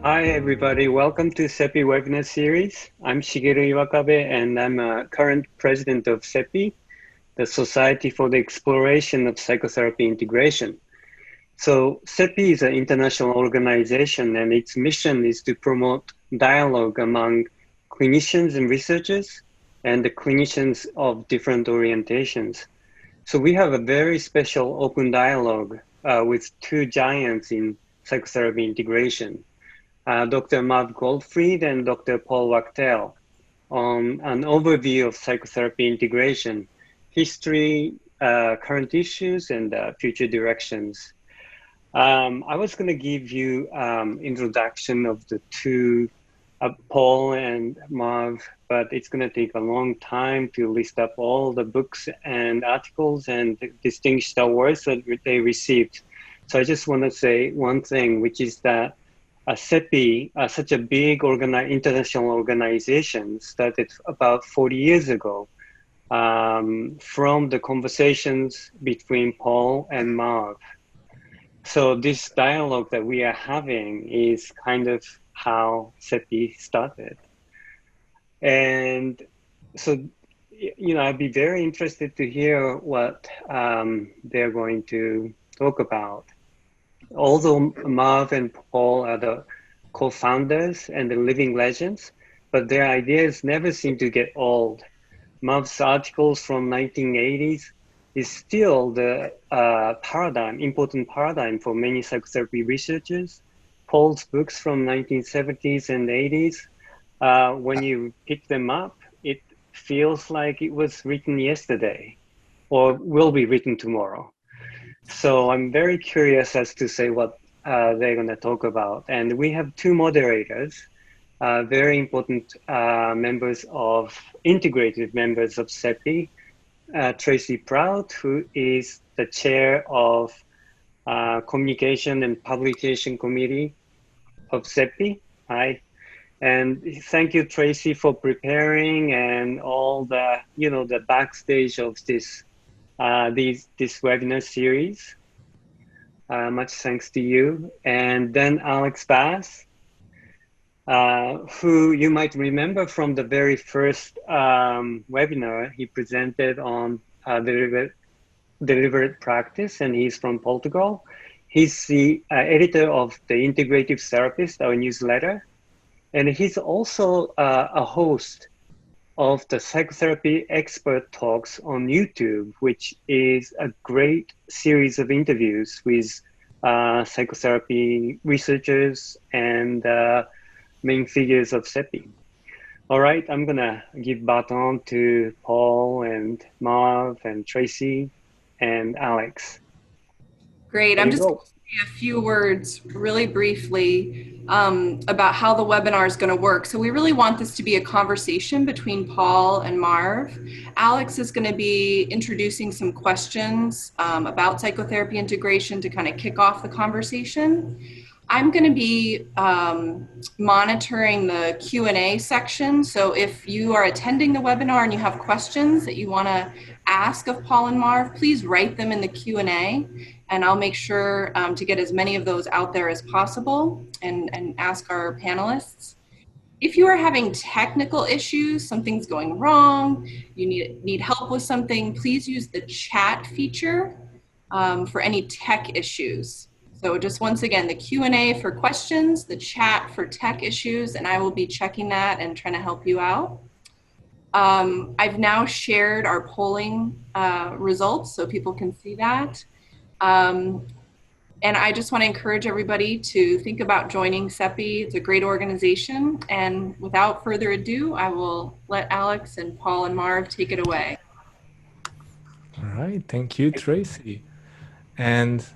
Hi, everybody. Welcome to SEPI webinar series. I'm Shigeru Iwakabe, and I'm a current president of SEPI, the Society for the Exploration of Psychotherapy Integration. So SEPI is an international organization, and its mission is to promote dialogue among clinicians and researchers and the clinicians of different orientations. So we have a very special open dialogue with two giants in psychotherapy integration. Dr. Marv Goldfried and Dr. Paul Wachtel on an overview of psychotherapy integration, history, current issues, and future directions. I was going to give you introduction of the two, Paul and Marv, but it's going to take a long time to list up all the books and articles and distinguished awards that they received. So I just want to say one thing, which is that SEPI, such a big international organization, started about 40 years ago from the conversations between Paul and Marv. So this dialogue that we are having is kind of how SEPI started. And so, I'd be very interested to hear what they're going to talk about. Although Marv and Paul are the co-founders and the living legends, but their ideas never seem to get old. Marv's articles from 1980s is still the important paradigm for many psychotherapy researchers. Paul's books from 1970s and 80s, when you pick them up, it feels like it was written yesterday or will be written tomorrow. So I'm very curious as to say what they're going to talk about. And we have two moderators, very important members of, integrative members of SEPI, Tracy Prout, who is the chair of Communication and Publication Committee of SEPI. Hi. And thank you, Tracy, for preparing and all the, the backstage of this this webinar series. Much thanks to you. And then Alex Vaz, who you might remember from the very first webinar he presented on deliberate practice, and he's from Portugal. He's the editor of the Integrative Therapist, our newsletter, and he's also a host of the Psychotherapy Expert Talks on YouTube, which is a great series of interviews with psychotherapy researchers and main figures of SEPI. All right, I'm gonna give baton to Paul and Marv and Tracy and Alex. Great. I'm just going to say a few words really briefly about how the webinar is going to work. So we really want this to be a conversation between Paul and Marv. Alex is going to be introducing some questions about psychotherapy integration to kind of kick off the conversation. I'm going to be monitoring the Q&A section. So if you are attending the webinar and you have questions that you want to ask of Paul and Marv, please write them in the Q&A, and I'll make sure to get as many of those out there as possible and ask our panelists. If you are having technical issues, something's going wrong, you need help with something, please use the chat feature for any tech issues. So just once again, the Q&A for questions, the chat for tech issues, and I will be checking that and trying to help you out. I've now shared our polling results so people can see that. And I just want to encourage everybody to think about joining SEPI. It's a great organization. And without further ado, I will let Alex and Paul and Marv take it away. All right, thank you, Tracy. And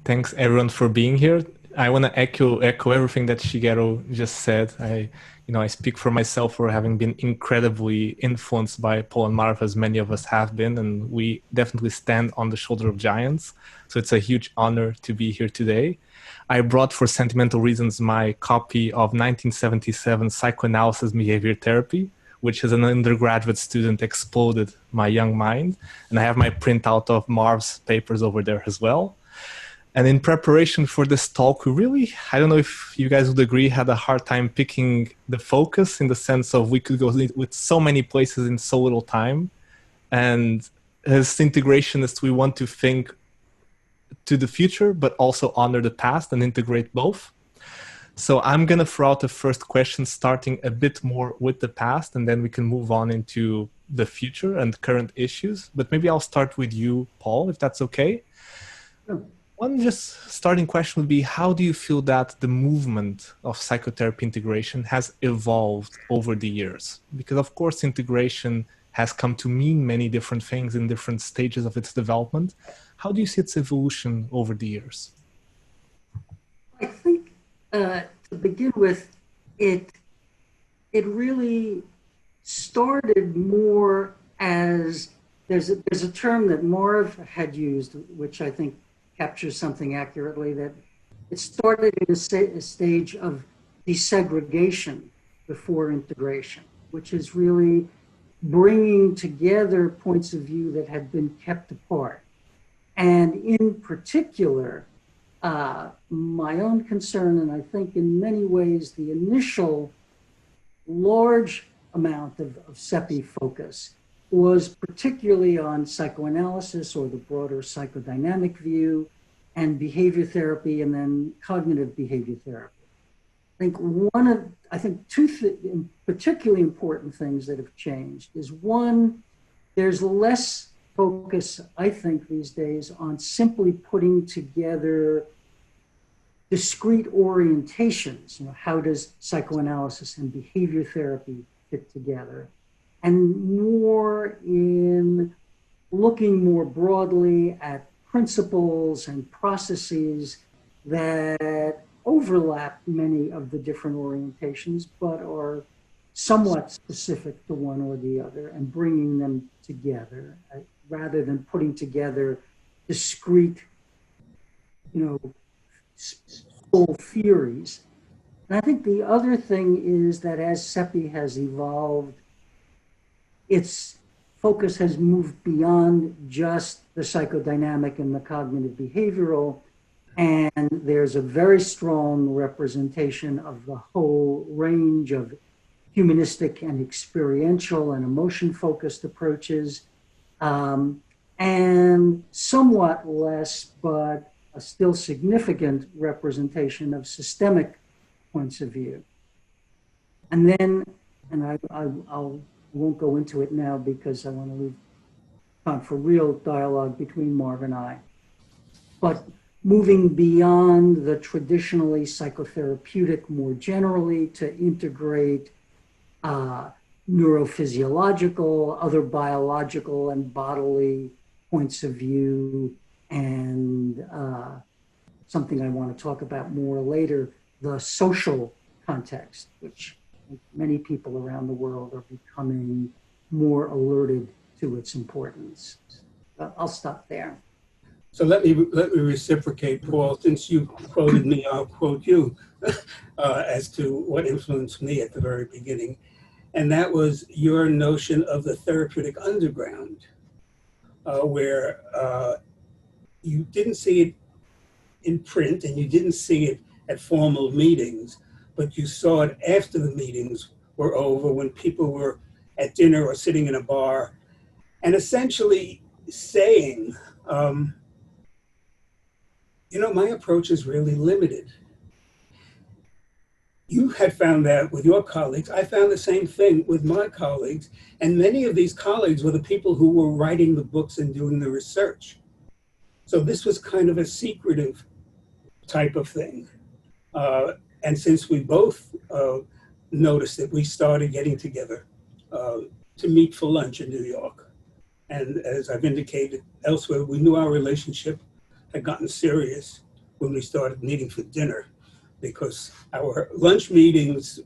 thanks everyone for being here. I want to echo everything that Shigeru just said. I speak for myself for having been incredibly influenced by Paul and Marv, as many of us have been, and we definitely stand on the shoulder of giants. So it's a huge honor to be here today. I brought, for sentimental reasons, my copy of 1977 Psychoanalysis Behavior Therapy, which as an undergraduate student exploded my young mind. And I have my printout of Marv's papers over there as well. And in preparation for this talk, we really, I don't know if you guys would agree, had a hard time picking the focus, in the sense of we could go with so many places in so little time. And as integrationists, we want to think to the future, but also honor the past and integrate both. So I'm going to throw out the first question, starting a bit more with the past, and then we can move on into the future and current issues. But maybe I'll start with you, Paul, if that's okay. Sure. One just starting question would be, how do you feel that the movement of psychotherapy integration has evolved over the years? Because of course, integration has come to mean many different things in different stages of its development. How do you see its evolution over the years? I think to begin with, it really started more as, there's a term that Marv had used, which I think captures something accurately, that it started in a stage of desegregation before integration, which is really bringing together points of view that had been kept apart. And in particular, my own concern, and I think in many ways the initial large amount of CEPI focus, was particularly on psychoanalysis, or the broader psychodynamic view, and behavior therapy, and then cognitive behavior therapy. I think two particularly important things that have changed is, one, there's less focus, I think, these days on simply putting together discrete orientations. How does psychoanalysis and behavior therapy fit together? And more in looking more broadly at principles and processes that overlap many of the different orientations, but are somewhat specific to one or the other, and bringing them together rather than putting together discrete, full theories. And I think the other thing is that as CEPI has evolved, its focus has moved beyond just the psychodynamic and the cognitive behavioral, and there's a very strong representation of the whole range of humanistic and experiential and emotion-focused approaches, and somewhat less, but a still significant representation of systemic points of view. And then, and I won't go into it now because I want to leave time for real dialogue between Marv and I, but moving beyond the traditionally psychotherapeutic more generally to integrate neurophysiological, other biological and bodily points of view, and something I want to talk about more later, the social context, which many people around the world are becoming more alerted to its importance. I'll stop there. So let me reciprocate, Paul. Since you quoted me, I'll quote you as to what influenced me at the very beginning. And that was your notion of the therapeutic underground, where you didn't see it in print and you didn't see it at formal meetings, but you saw it after the meetings were over, when people were at dinner or sitting in a bar, and essentially saying, my approach is really limited. You had found that with your colleagues. I found the same thing with my colleagues. And many of these colleagues were the people who were writing the books and doing the research. So this was kind of a secretive type of thing. And since we both noticed it, we started getting together to meet for lunch in New York. And as I've indicated elsewhere, we knew our relationship had gotten serious when we started meeting for dinner, because our lunch meetings,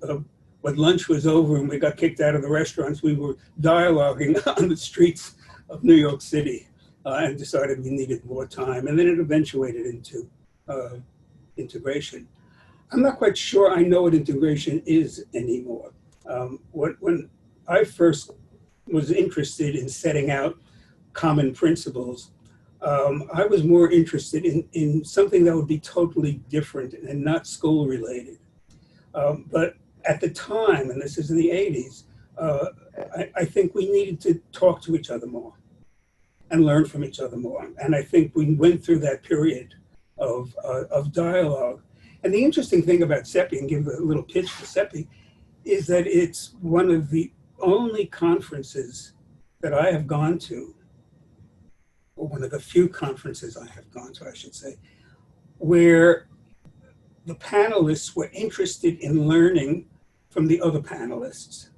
when lunch was over and we got kicked out of the restaurants, we were dialoguing on the streets of New York City and decided we needed more time. And then it eventuated into integration. I'm not quite sure I know what integration is anymore. When I first was interested in setting out common principles, I was more interested in something that would be totally different and not school related. But at the time, and this is in the 80s, I think we needed to talk to each other more and learn from each other more. And I think we went through that period of dialogue. And the interesting thing about CEPI, and give a little pitch for CEPI, is that it's one of the only conferences that I have gone to, or one of the few conferences I have gone to, I should say, where the panelists were interested in learning from the other panelists.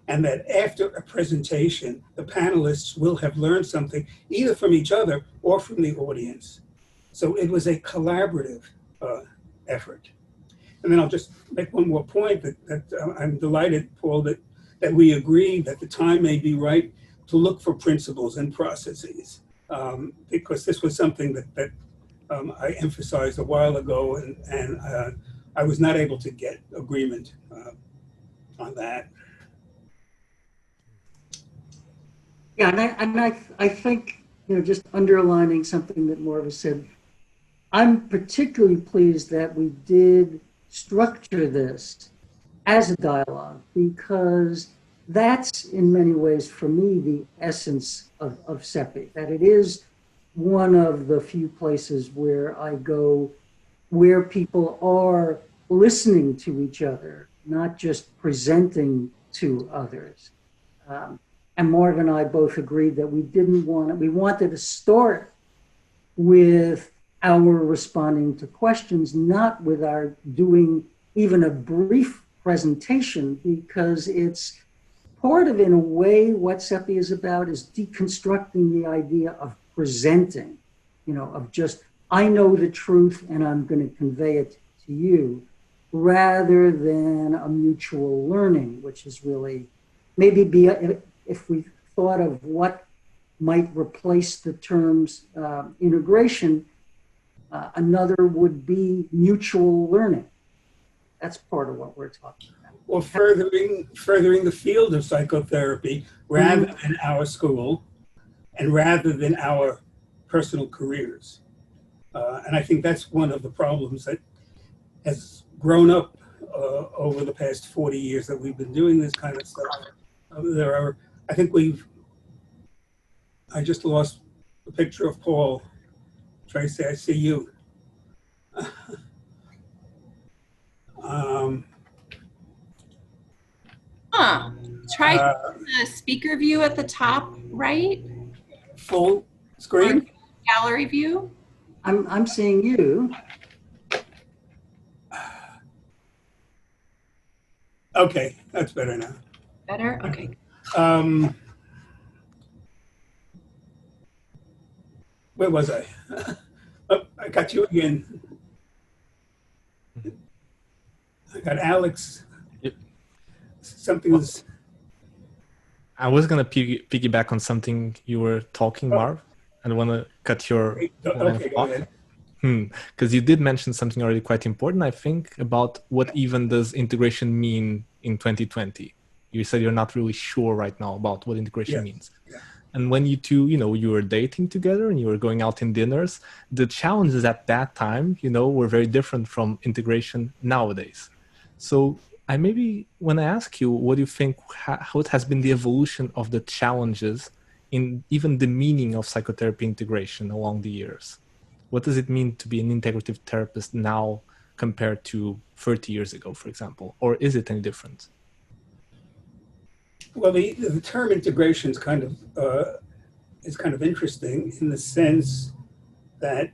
And that after a presentation, the panelists will have learned something either from each other or from the audience. So it was a collaborative effort. And then I'll just make one more point that I'm delighted, Paul, that we agree that the time may be right to look for principles and processes, because this was something that I emphasized a while ago, and I was not able to get agreement on that. Yeah, and I think, just underlining something that Marv said, I'm particularly pleased that we did structure this as a dialogue, because that's in many ways, for me, the essence of CEPI, that it is one of the few places where I go where people are listening to each other, not just presenting to others. And Marv and I both agreed that we wanted to start with our responding to questions, not with our doing even a brief presentation, because it's part of, in a way, what CEPI is about is deconstructing the idea of presenting, of just, I know the truth and I'm going to convey it to you, rather than a mutual learning, which is really maybe if we thought of what might replace the terms integration, another would be mutual learning. That's part of what we're talking about. Or furthering the field of psychotherapy rather than our school and rather than our personal careers. And I think that's one of the problems that has grown up over the past 40 years that we've been doing this kind of stuff. I just lost a picture of Paul. Tracy, I see you. Try the speaker view at the top right. Full screen? Or gallery view. I'm seeing you. Okay, that's better now. Better? Okay. Where was I? Oh, I got you again. I got Alex. Yep. Something was... I was going to piggyback on something you were talking, Marv. I don't want to cut your line of thought. Because you did mention something already quite important, I think, about what even does integration mean in 2020. You said you're not really sure right now about what integration means. Yeah. And when you two, you were dating together and you were going out in dinners, the challenges at that time, were very different from integration nowadays. So I maybe want to ask you, what do you think, how it has been the evolution of the challenges in even the meaning of psychotherapy integration along the years? What does it mean to be an integrative therapist now compared to 30 years ago, for example? Or is it any different? Well, the term integration is kind of interesting in the sense that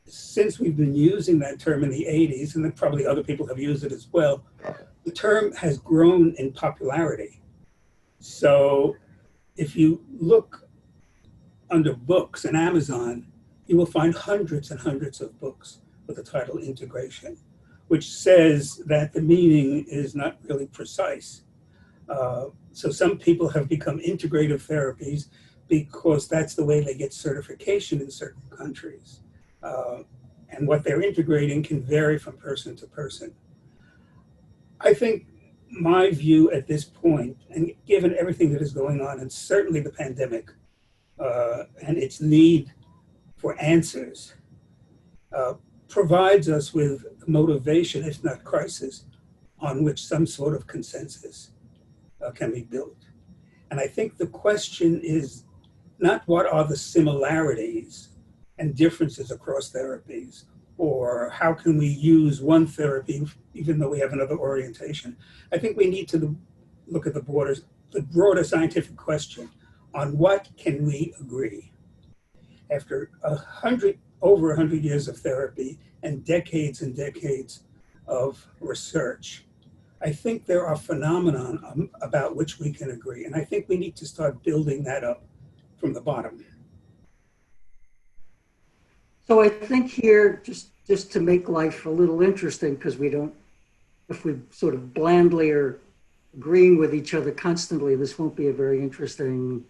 since we've been using that term in the 80s, and then probably other people have used it as well, the term has grown in popularity. So if you look under books in Amazon, you will find hundreds and hundreds of books with the title Integration, which says that the meaning is not really precise. So some people have become integrative therapies because that's the way they get certification in certain countries. And what they're integrating can vary from person to person. I think my view at this point, and given everything that is going on, and certainly the pandemic and its need for answers provides us with motivation, if not crisis, on which some sort of consensus can be built. And I think the question is not what are the similarities and differences across therapies, or how can we use one therapy even though we have another orientation. I think we need to look at the broader scientific question on what can we agree. After over 100 years of therapy and decades of research, I think there are phenomena about which we can agree. And I think we need to start building that up from the bottom. So I think here, just to make life a little interesting, because if we sort of blandly are agreeing with each other constantly, this won't be a very interesting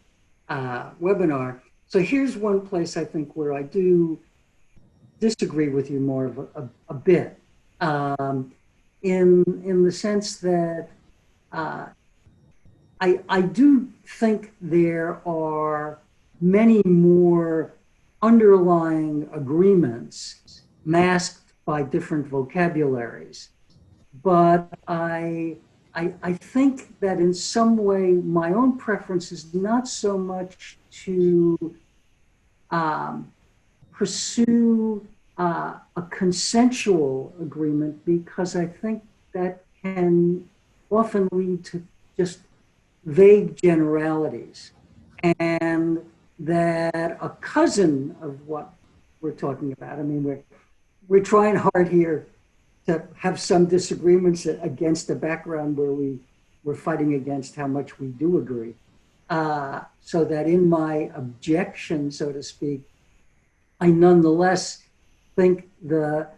webinar. So here's one place I think where I do disagree with you more of a bit, in the sense that I do think there are many more underlying agreements masked by different vocabularies. But I think that in some way, my own preference is not so much to pursue a consensual agreement, because I think that can often lead to just vague generalities, and that a cousin of what we're talking about, I mean, we're trying hard here to have some disagreements against a background where we're fighting against how much we do agree. So that in my objection, so to speak, I nonetheless think the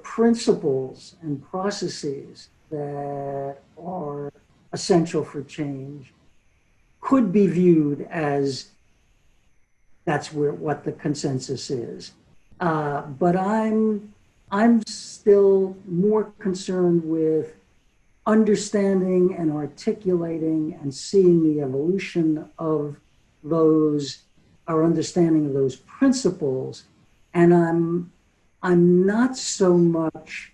principles and processes that are essential for change could be viewed as that's what the consensus is. But I'm still more concerned with understanding and articulating and seeing the evolution of our understanding of those principles. And I'm not so much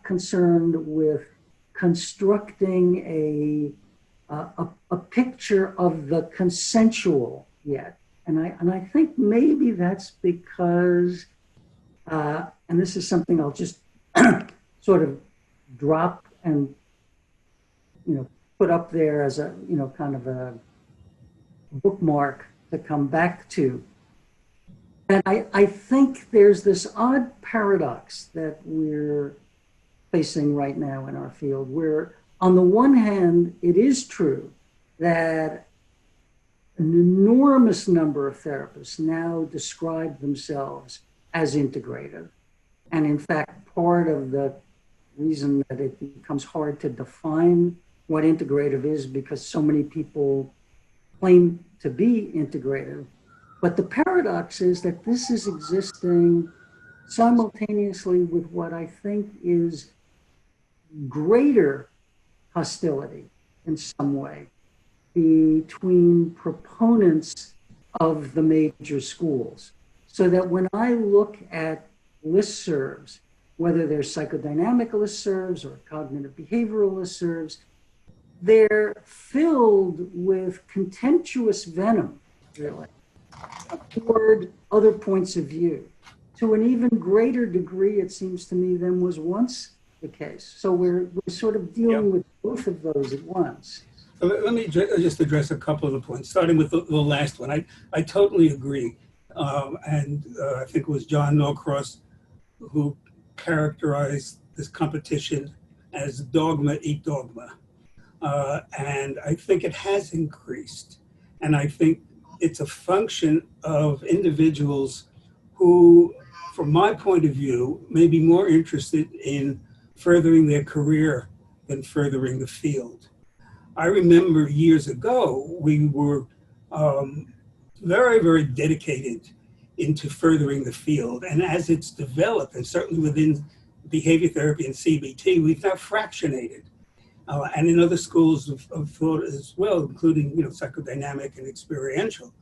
concerned with constructing a picture of the consensual yet. And I think maybe that's because, and this is something I'll just sort of drop and put up there as a kind of a bookmark to come back to. And I think there's this odd paradox that we're facing right now in our field, where on the one hand, it is true that an enormous number of therapists now describe themselves as integrative. And in fact, part of the reason that it becomes hard to define what integrative is because so many people claim to be integrative. But the paradox is that this is existing simultaneously with what I think is greater hostility in some way between proponents of the major schools. So that when I look at listservs, whether they're psychodynamic listservs or cognitive behavioral listservs, they're filled with contemptuous venom, really, toward other points of view, to an even greater degree, it seems to me, than was once the case. So we're sort of dealing with both of those at once. Let me just address a couple of the points, starting with the last one. I totally agree. And I think it was John Norcross who characterized this competition as dogma eat dogma. And I think it has increased. And I think it's a function of individuals who, from my point of view, may be more interested in furthering their career than furthering the field. I remember years ago, we were very, very dedicated into furthering the field. And as it's developed, and certainly within behavior therapy and CBT, we've now fractionated. And in other schools of thought as well, including psychodynamic and experiential.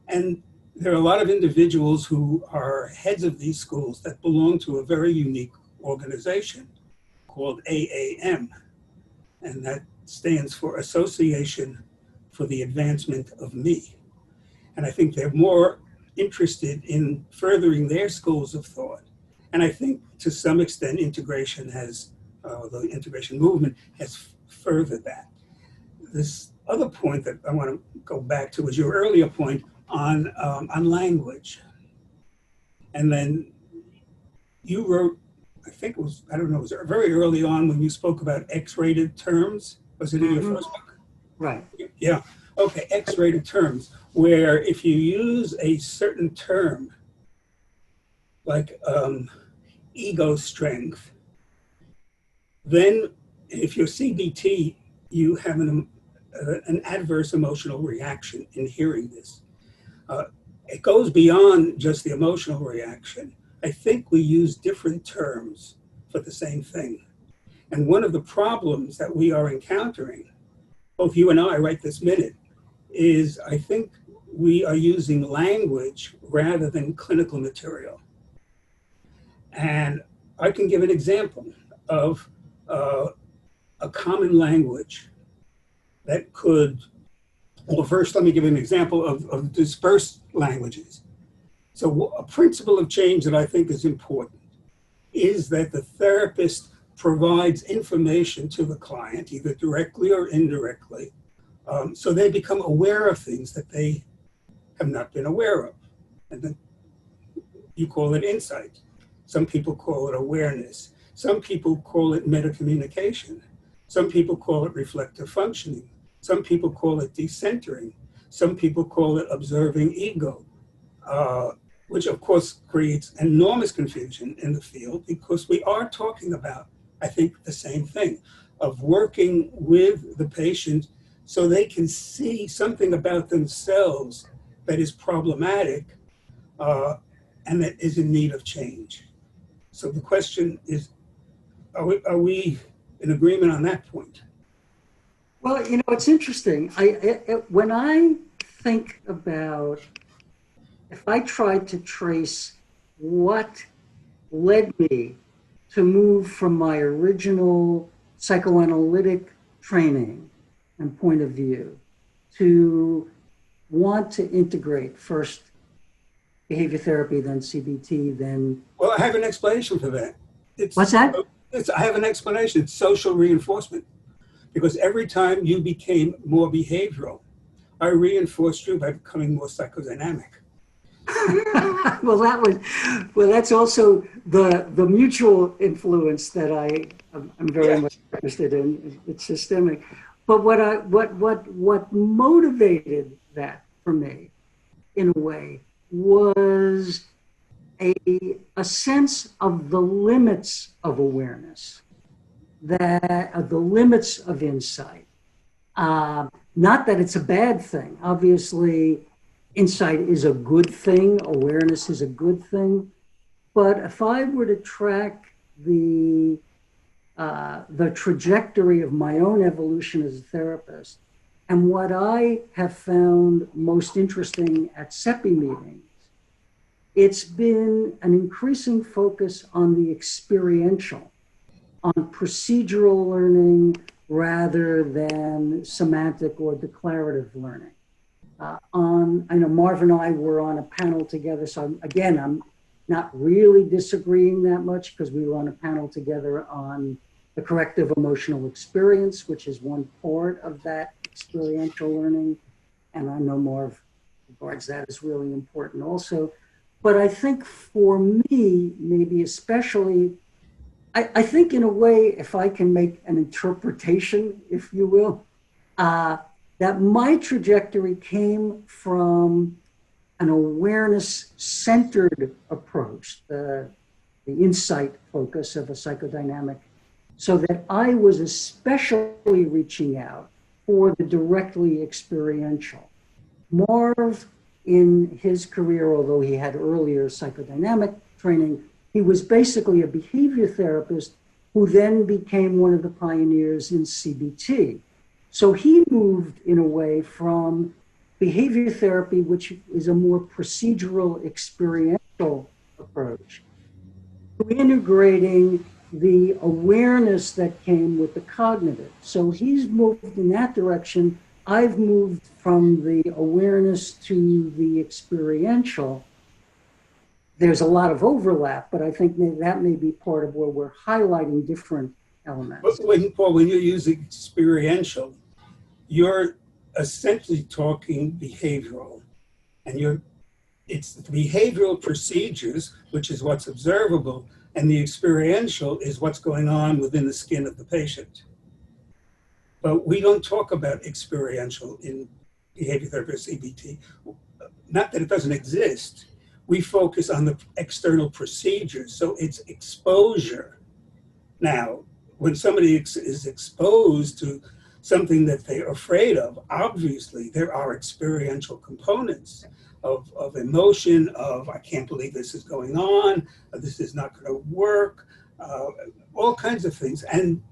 And there are a lot of individuals who are heads of these schools that belong to a very unique organization called AAM, and that stands for Association for the Advancement of Me. And I think they're more interested in furthering their schools of thought. And I think to some extent integration has, the integration movement has furthered that. This other point that I want to go back to was your earlier point on language. And then you wrote, I think it was, I don't know, it was very early on when you spoke about X-rated terms. Was it in your first book? Right. Yeah. Okay, X-rated terms, where if you use a certain term, like ego strength, then if you're CBT, you have an adverse emotional reaction in hearing this. It goes beyond just the emotional reaction. I think we use different terms for the same thing. And one of the problems that we are encountering, both you and I right this minute, is I think we are using language rather than clinical material. And I can give an example of a common language that could, well, first let me give an example of dispersed languages. So a principle of change that I think is important is that the therapist provides information to the client, either directly or indirectly, so they become aware of things that they have not been aware of. And then you call it insight. Some people call it awareness. Some people call it metacommunication. Some people call it reflective functioning. Some people call it decentering. Some people call it observing ego, which of course creates enormous confusion in the field because we are talking about, I think, the same thing, of working with the patient so they can see something about themselves that is problematic and that is in need of change. So the question is, are we in agreement on that point? Well, you know, it's interesting. When I think about, if I tried to trace what led me to move from my original psychoanalytic training and point of view to want to integrate first behavior therapy, then CBT, then... Well, I have an explanation for that. What's that? I have an explanation. It's social reinforcement. Because every time you became more behavioral, I reinforced you by becoming more psychodynamic. Well, that's also the mutual influence that I'm very much interested in. It's systemic. But what motivated that for me, in a way, was a sense of the limits of awareness, that of the limits of insight. Not that it's a bad thing. Obviously, insight is a good thing. Awareness is a good thing. But if I were to track the trajectory of my own evolution as a therapist, and what I have found most interesting at CEPI meetings, it's been an increasing focus on the experiential, on procedural learning rather than semantic or declarative learning. I know Marv and I were on a panel together, so again, I'm not really disagreeing that much because we were on a panel together on the corrective emotional experience, which is one part of that experiential learning. And I know Marv regards that as really important also. But I think for me, maybe especially, I think in a way, if I can make an interpretation, if you will, that my trajectory came from an awareness-centered approach, the insight focus of a psychodynamic, so that I was especially reaching out for the directly experiential. Marv, in his career, although he had earlier psychodynamic training, he was basically a behavior therapist who then became one of the pioneers in CBT. So he moved in a way from behavior therapy, which is a more procedural, experiential approach, to integrating the awareness that came with the cognitive. So he's moved in that direction. I've moved from the awareness to the experiential. There's a lot of overlap, but I think that may be part of where we're highlighting different elements. But Paul, when you're using experiential, you're essentially talking behavioral, and it's the behavioral procedures, which is what's observable, and the experiential is what's going on within the skin of the patient. But we don't talk about experiential in behavior therapy or CBT. Not that it doesn't exist. We focus on the external procedures, so it's exposure. Now, when somebody is exposed to something that they're afraid of, obviously there are experiential components of emotion, of I can't believe this is going on, this is not going to work, all kinds of things. And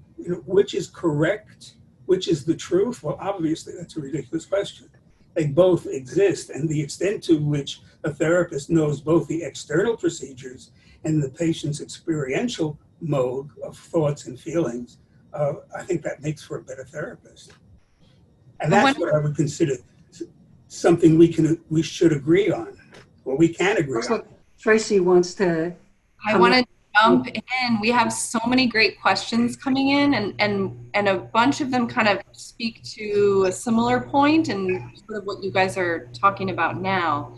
which is correct, which is the truth? Well, obviously that's a ridiculous question. They both exist, and the extent to which a therapist knows both the external procedures and the patient's experiential mode of thoughts and feelings, I think that makes for a better therapist. And that's what I would consider something we should agree on, or we can agree on. Tracy wants to. I want to jump in. We have so many great questions coming in, and a bunch of them kind of speak to a similar point and sort of what you guys are talking about now.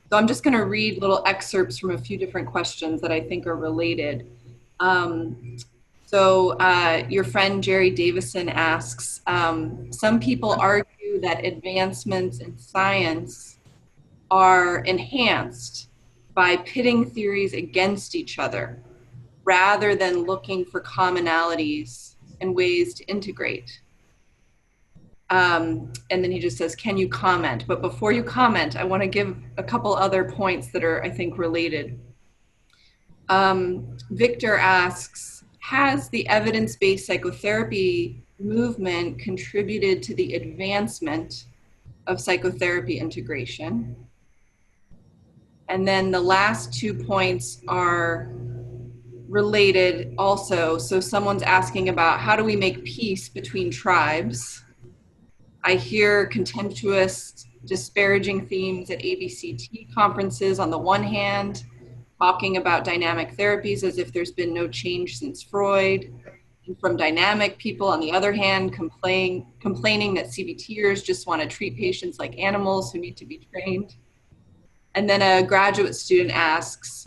So I'm just going to read little excerpts from a few different questions that I think are related. So your friend Jerry Davison asks, some people argue that advancements in science are enhanced by pitting theories against each other rather than looking for commonalities and ways to integrate. And then he just says, can you comment? But before you comment, I want to give a couple other points that are, I think, related. Victor asks, has the evidence-based psychotherapy movement contributed to the advancement of psychotherapy integration? And then the last 2 points are related also. So someone's asking about how do we make peace between tribes? I hear contemptuous, disparaging themes at ABCT conferences on the one hand, talking about dynamic therapies as if there's been no change since Freud. And from dynamic people, on the other hand, complaining that CBTers just want to treat patients like animals who need to be trained. And then a graduate student asks,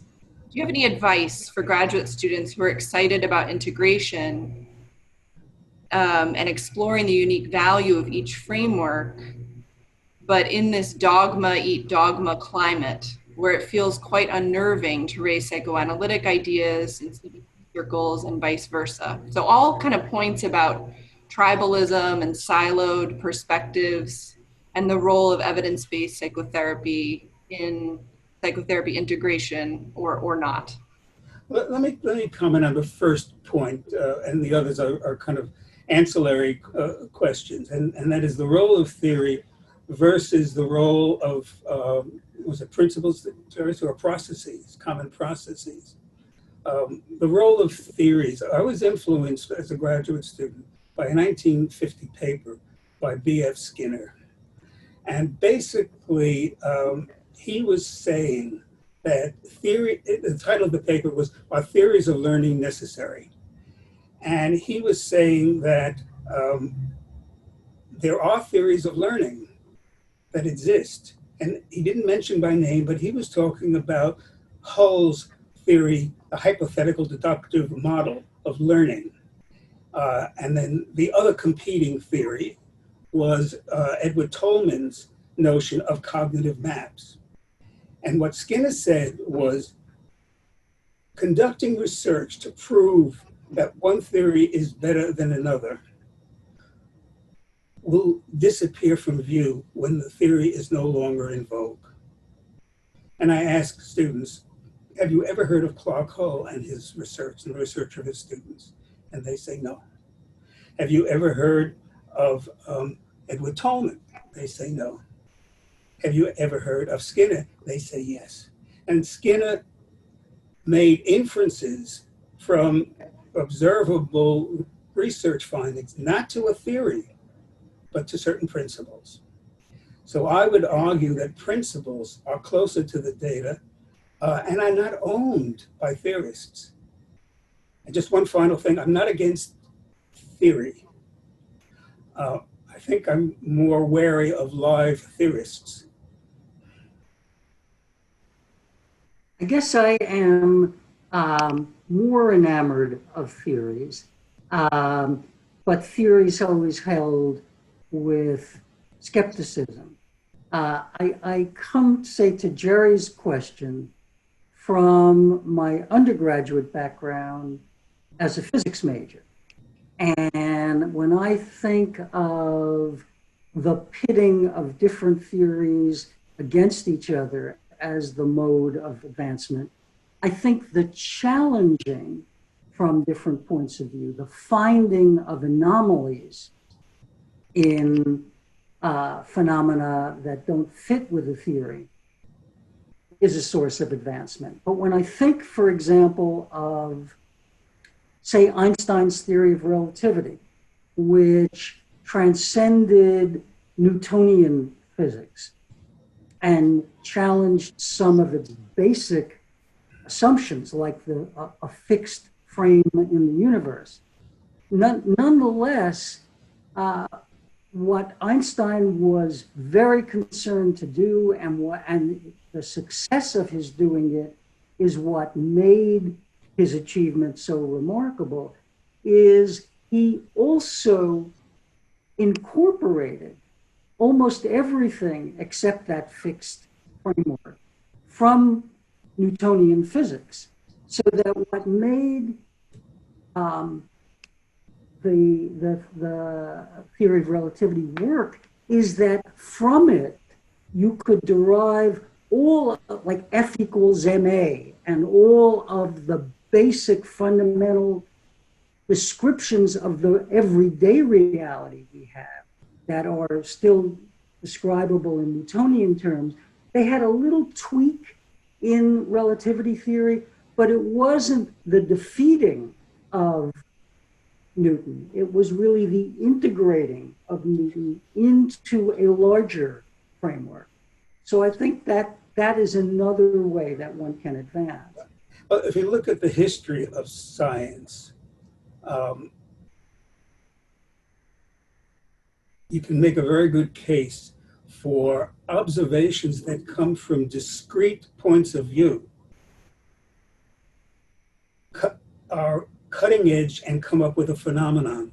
do you have any advice for graduate students who are excited about integration and exploring the unique value of each framework, but in this dogma eat dogma climate, where it feels quite unnerving to raise psychoanalytic ideas in CBT circles and vice versa? So all kind of points about tribalism and siloed perspectives and the role of evidence-based psychotherapy in psychotherapy integration or not. Let me comment on the first point, and the others are kind of ancillary questions, and that is the role of theory versus the role of was it principles or processes, common processes. The role of theories. I was influenced as a graduate student by a 1950 paper by B.F. Skinner. And basically, he was saying that theory, the title of the paper was, Are Theories of Learning Necessary? And he was saying that there are theories of learning that exist. And he didn't mention by name, but he was talking about Hull's theory, the hypothetical deductive model of learning. And then the other competing theory was Edward Tolman's notion of cognitive maps. And what Skinner said was conducting research to prove that one theory is better than another will disappear from view when the theory is no longer in vogue. And I ask students, have you ever heard of Clark Hull and his research and the research of his students? And they say no. Have you ever heard of Edward Tolman? They say no. have you ever heard of Skinner? They say yes. And Skinner made inferences from observable research findings, not to a theory, but to certain principles. So I would argue that principles are closer to the data and are not owned by theorists. And just one final thing, I'm not against theory. I think I'm more wary of live theorists. I guess I am more enamored of theories, but theories always held with skepticism. I come, say, to Jerry's question from my undergraduate background as a physics major. And when I think of the pitting of different theories against each other as the mode of advancement, I think the challenging from different points of view, the finding of anomalies in phenomena that don't fit with a theory is a source of advancement. But when I think, for example, of, say, Einstein's theory of relativity, which transcended Newtonian physics and challenged some of its basic assumptions, like a fixed frame in the universe. Nonetheless, what Einstein was very concerned to do, and the success of his doing it is what made his achievement so remarkable, is he also incorporated almost everything except that fixed framework from Newtonian physics. So that what made the theory of relativity work is that from it you could derive all, like F equals ma, and all of the basic fundamental descriptions of the everyday reality we have that are still describable in Newtonian terms. They had a little tweak in relativity theory, but it wasn't the defeating of Newton. It was really the integrating of Newton into a larger framework. So I think that that is another way that one can advance. Well, if you look at the history of science, you can make a very good case for observations that come from discrete points of view, are cutting edge and come up with a phenomenon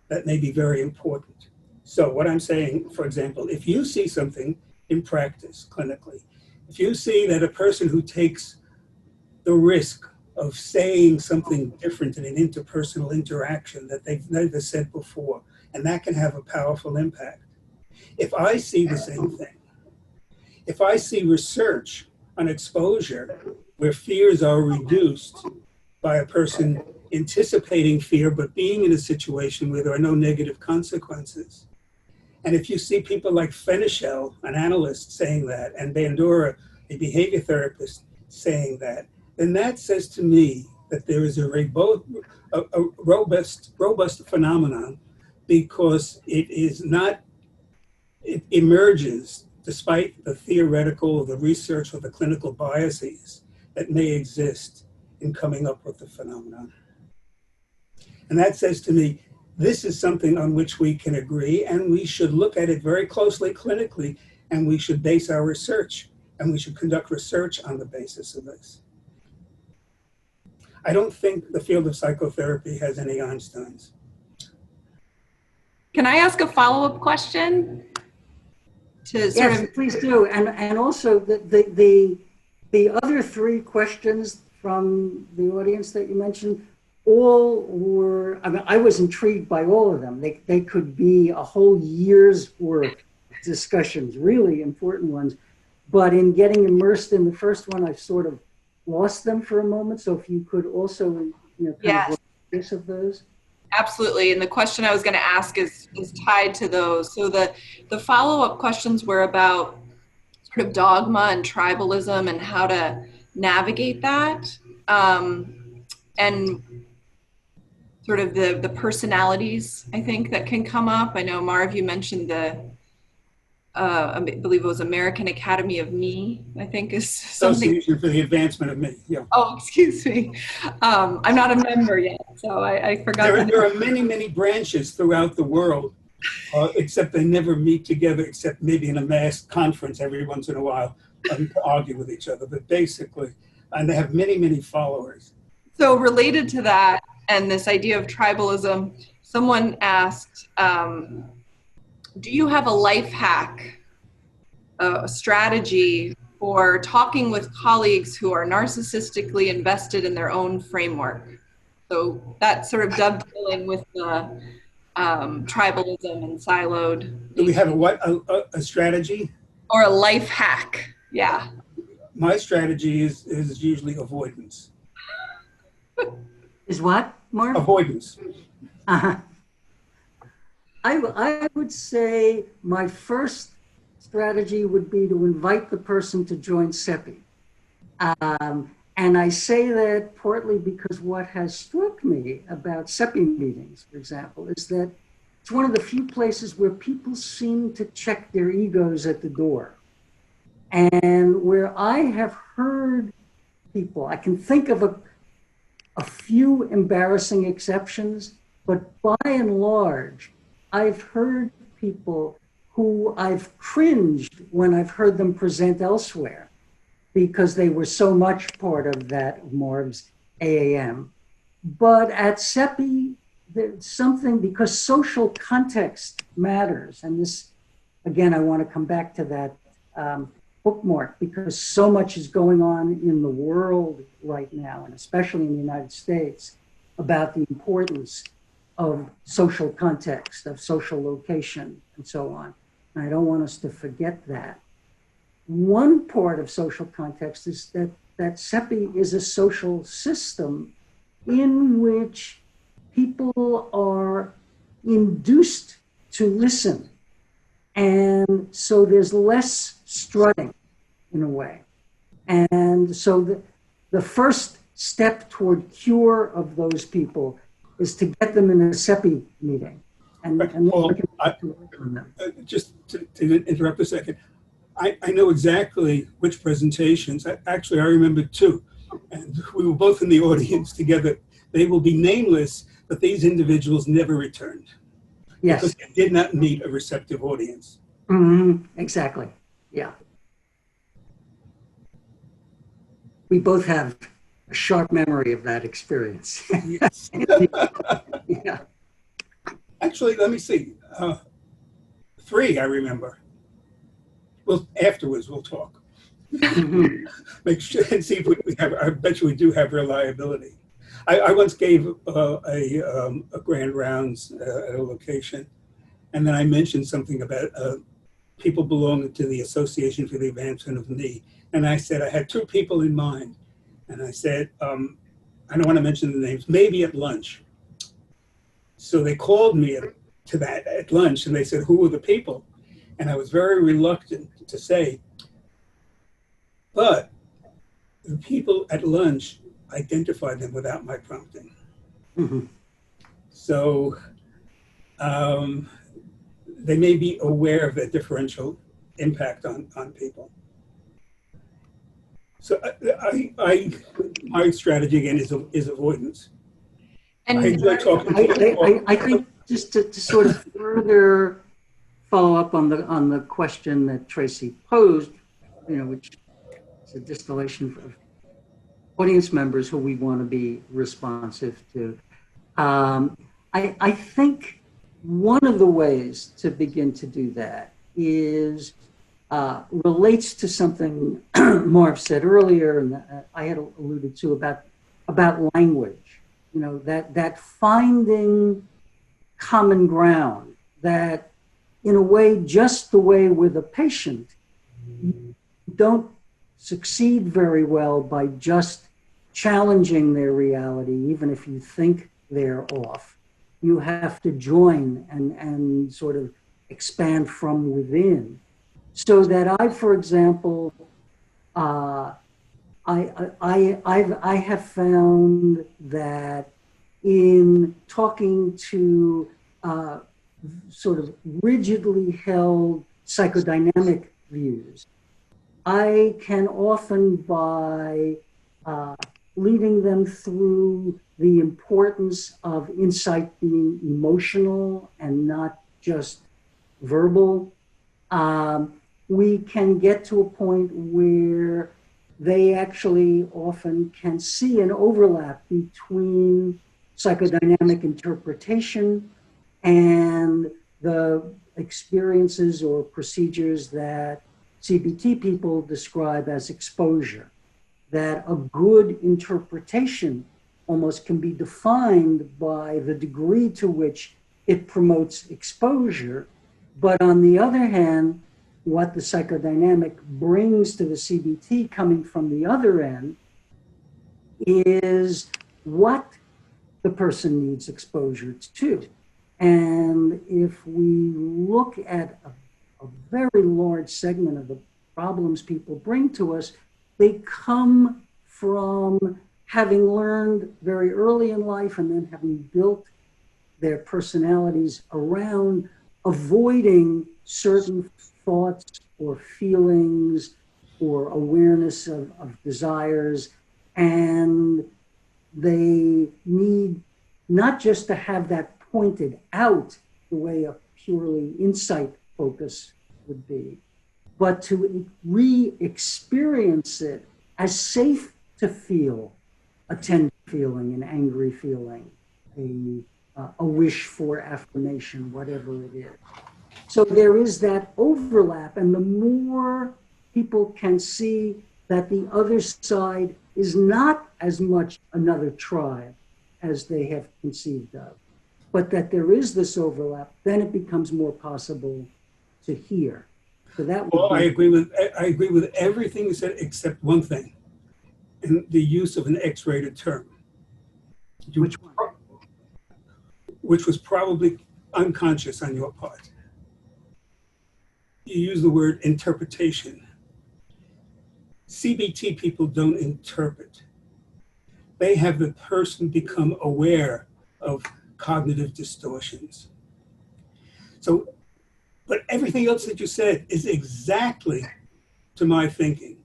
that may be very important. So what I'm saying, for example, if you see something in practice clinically, if you see that a person who takes the risk of saying something different in an interpersonal interaction that they've never said before, and that can have a powerful impact. If I see the same thing, if I see research on exposure where fears are reduced by a person anticipating fear but being in a situation where there are no negative consequences, and if you see people like Fenichel, an analyst, saying that, and Bandura, a behavior therapist, saying that, then that says to me that there is a robust phenomenon, because it emerges despite the theoretical or the research or the clinical biases that may exist in coming up with the phenomenon. And that says to me, this is something on which we can agree, and we should look at it very closely clinically, and we should base our research, and we should conduct research on the basis of this. I don't think the field of psychotherapy has any Einsteins. Can I ask a follow-up question? Yes, please do. And also the other three questions from the audience that you mentioned, all were, I mean, I was intrigued by all of them. They could be a whole year's worth of discussions, really important ones. But in getting immersed in the first one, I sort of lost them for a moment. So if you could also, kind of case of those. Absolutely. And the question I was going to ask is tied to those. So the follow-up questions were about sort of dogma and tribalism and how to navigate that, and sort of the personalities, I think, that can come up. I know, Marv, you mentioned I believe it was American Academy of Me, I think is something. Association for the Advancement of Me, yeah. Oh, excuse me. I'm not a member yet, so I forgot. There are many, many branches throughout the world, except they never meet together, except maybe in a mass conference every once in a while to argue with each other. But basically, and they have many, many followers. So related to that and this idea of tribalism, someone asked, do you have a life hack, a strategy for talking with colleagues who are narcissistically invested in their own framework? So that's sort of dovetailing with the tribalism and siloed. Do we have a strategy? Or a life hack, yeah. My strategy is usually avoidance. Is what, Marv? Avoidance. Uh-huh. I would say my first strategy would be to invite the person to join SEPI. And I say that partly because what has struck me about SEPI meetings, for example, is that it's one of the few places where people seem to check their egos at the door. And where I have heard people, I can think of a few embarrassing exceptions, but by and large, I've heard people who I've cringed when I've heard them present elsewhere because they were so much part of that Marv's AAM. But at SEPI, there's something, because social context matters. And this, again, I want to come back to that bookmark, because so much is going on in the world right now, and especially in the United States, about the importance of social context, of social location, and so on. And I don't want us to forget that. One part of social context is that SEPI is a social system in which people are induced to listen. And so there's less strutting in a way. And so the first step toward cure of those people is to get them in a SEPI meeting. Well, just to interrupt a second, I know exactly which presentations. Actually, I remember two, and we were both in the audience together. They will be nameless, but these individuals never returned. Yes. Because they did not meet a receptive audience. Mm-hmm. Exactly. Yeah. We both have a sharp memory of that experience. Yes. Yeah. Actually, let me see. 3, I remember. Well, afterwards we'll talk. Make sure and see if we have. I bet you we do have reliability. I once gave a grand rounds at a location, and then I mentioned something about people belonging to the Association for the Advancement of Me, and I said I had 2 people in mind, and I said I don't want to mention the names. Maybe at lunch. So they called me to that at lunch, and they said, "Who were the people?" And I was very reluctant to say, but the people at lunch identified them without my prompting. Mm-hmm. So they may be aware of the differential impact on people. So my strategy again is avoidance. And I enjoy talking to people. I think just to sort of further follow up on the question that Tracy posed, which is a distillation of audience members who we want to be responsive to. I think one of the ways to begin to do that is relates to something Marv said earlier, and I had alluded to about language. That finding common ground, that in a way, just the way with a patient, you don't succeed very well by just challenging their reality, even if you think they're off. You have to join and sort of expand from within. So that I, for example, I have found that in talking to sort of rigidly held psychodynamic views, I can often, by leading them through the importance of insight being emotional and not just verbal, we can get to a point where they actually often can see an overlap between psychodynamic interpretation and the experiences or procedures that CBT people describe as exposure. That a good interpretation almost can be defined by the degree to which it promotes exposure. But on the other hand, what the psychodynamic brings to the CBT coming from the other end is what the person needs exposure to. And if we look at a very large segment of the problems people bring to us, they come from having learned very early in life and then having built their personalities around avoiding certain thoughts or feelings or awareness of desires. And they need not just to have that pointed out the way a purely insight focus would be, but to re-experience it as safe to feel a tender feeling, an angry feeling, a wish for affirmation, whatever it is. So there is that overlap, and the more people can see that the other side is not as much another tribe as they have conceived of, but that there is this overlap, then it becomes more possible to hear. So that would I agree with everything you said except one thing, and the use of an X-rated term. Which one? Which was probably unconscious on your part. You use the word interpretation. CBT people don't interpret. They have the person become aware of cognitive distortions. So, but everything else that you said is exactly to my thinking.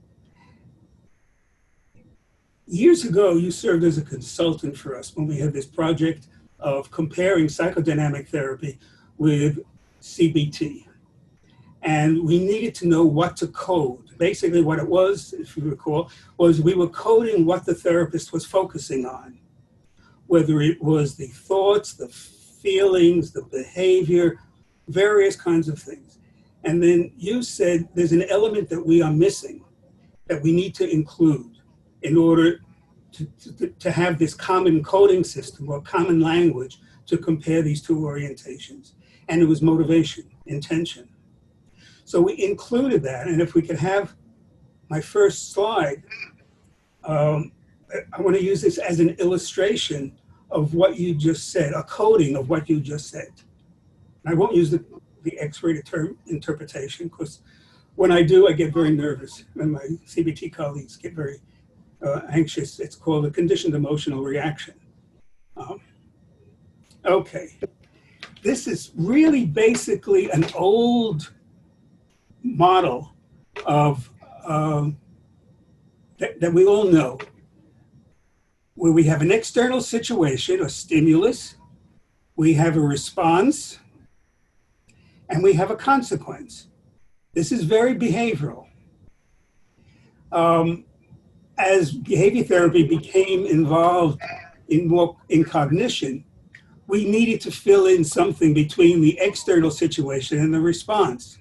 Years ago, you served as a consultant for us when we had this project of comparing psychodynamic therapy with CBT. And we needed to know what to code. Basically what it was, if you recall, was we were coding what the therapist was focusing on, whether it was the thoughts, the feelings, the behavior, various kinds of things. And then you said there's an element that we are missing that we need to include in order to have this common coding system or common language to compare these two orientations. And it was motivation, intention. So we included that. And if we could have my first slide, I want to use this as an illustration of what you just said, a coding of what you just said. And I won't use the X-rated term interpretation, because when I do, I get very nervous, and my CBT colleagues get very anxious. It's called a conditioned emotional reaction. Okay, this is really basically an old model of that we all know, where we have an external situation, a stimulus, we have a response, and we have a consequence. This is very behavioral. As behavior therapy became involved in cognition, we needed to fill in something between the external situation and the response,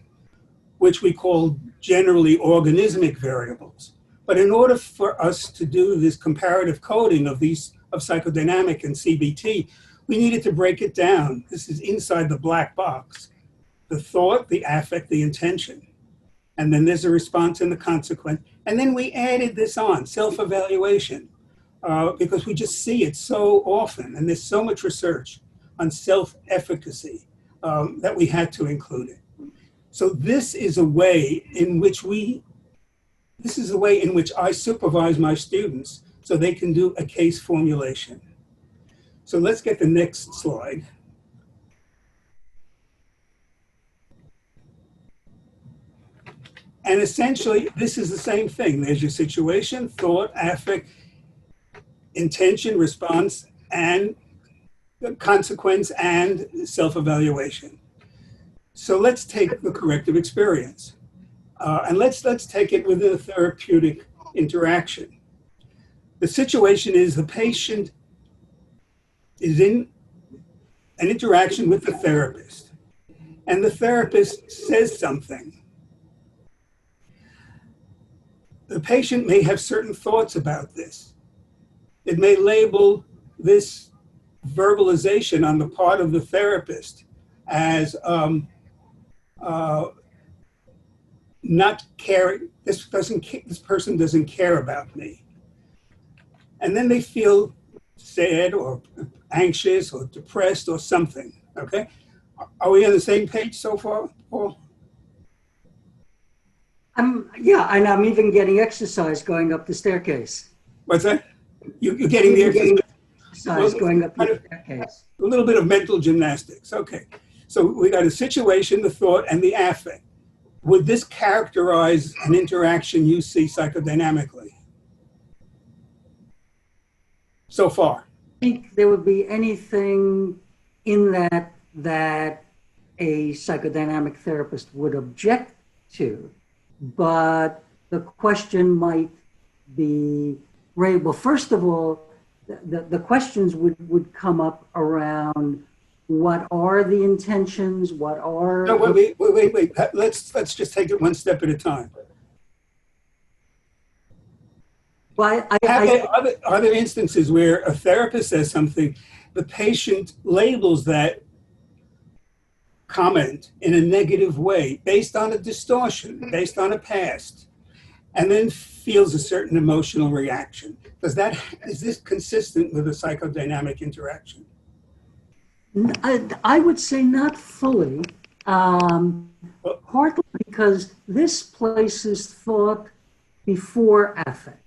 which we call generally organismic variables. But in order for us to do this comparative coding of psychodynamic and CBT, we needed to break it down. This is inside the black box: the thought, the affect, the intention. And then there's a response and the consequence. And then we added this on, self-evaluation, because we just see it so often. And there's so much research on self-efficacy that we had to include it. So this is a way in which I supervise my students so they can do a case formulation. So let's get the next slide. And essentially, this is the same thing. There's your situation, thought, affect, intention, response, and consequence, and self-evaluation. So let's take the corrective experience. And let's take it within a therapeutic interaction. The situation is the patient is in an interaction with the therapist, and the therapist says something. The patient may have certain thoughts about this. It may label this verbalization on the part of the therapist as not caring. This person doesn't care about me, and then they feel sad or anxious or depressed or something. Okay, are we on the same page so far, Paul? Yeah, and I'm even getting exercise going up the staircase. What's that? You're getting the exercise going up the staircase. A little bit of mental gymnastics. Okay, so we got a situation, the thought, and the affect. Would this characterize an interaction you see psychodynamically so far? I think there would be anything in that a psychodynamic therapist would object to, but the question might be, well, first of all, the questions would come up around what are the intentions, what are... No, wait. Let's just take it one step at a time. Well, are there instances where a therapist says something, the patient labels that comment in a negative way based on a distortion, based on a past, and then feels a certain emotional reaction? Is this consistent with a psychodynamic interaction? I would say not fully, partly because this places thought before affect.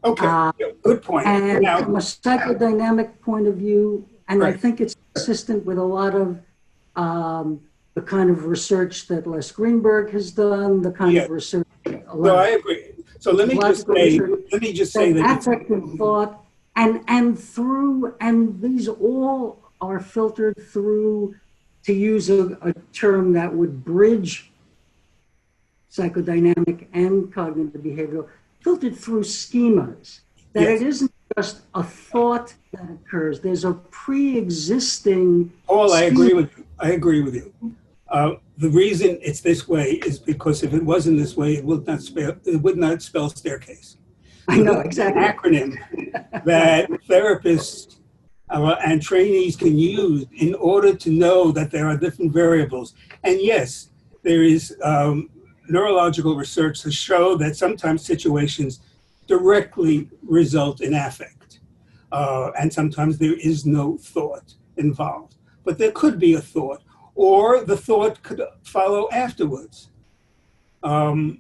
Okay, good point. And from a psychodynamic point of view, and right. I think it's consistent with a lot of the kind of research that Les Greenberg has done, the kind of research. No, I agree. So let me just say that affective thought, and these all are filtered through, to use a term that would bridge psychodynamic and cognitive behavioral, filtered through schemas, that it isn't just a thought that occurs. There's a pre-existing... Paul, I agree with you. The reason it's this way is because if it wasn't this way, it would not spell staircase. I know, exactly. An acronym that therapists and trainees can use in order to know that there are different variables. And yes, there is neurological research to show that sometimes situations directly result in affect. And sometimes there is no thought involved. But there could be a thought, or the thought could follow afterwards. The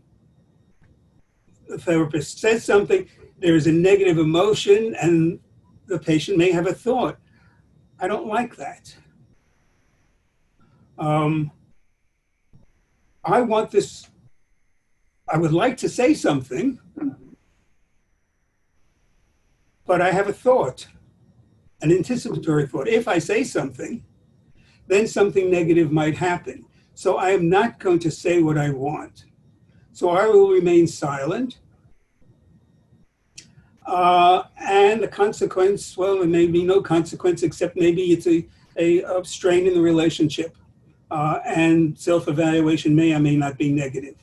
therapist says something, there is a negative emotion, and the patient may have a thought. I don't like that. I would like to say something, but I have a thought, an anticipatory thought. If I say something, then something negative might happen. So I am not going to say what I want. So I will remain silent. And the consequence, well, there may be no consequence, except maybe it's a strain in the relationship. And self-evaluation may or may not be negative.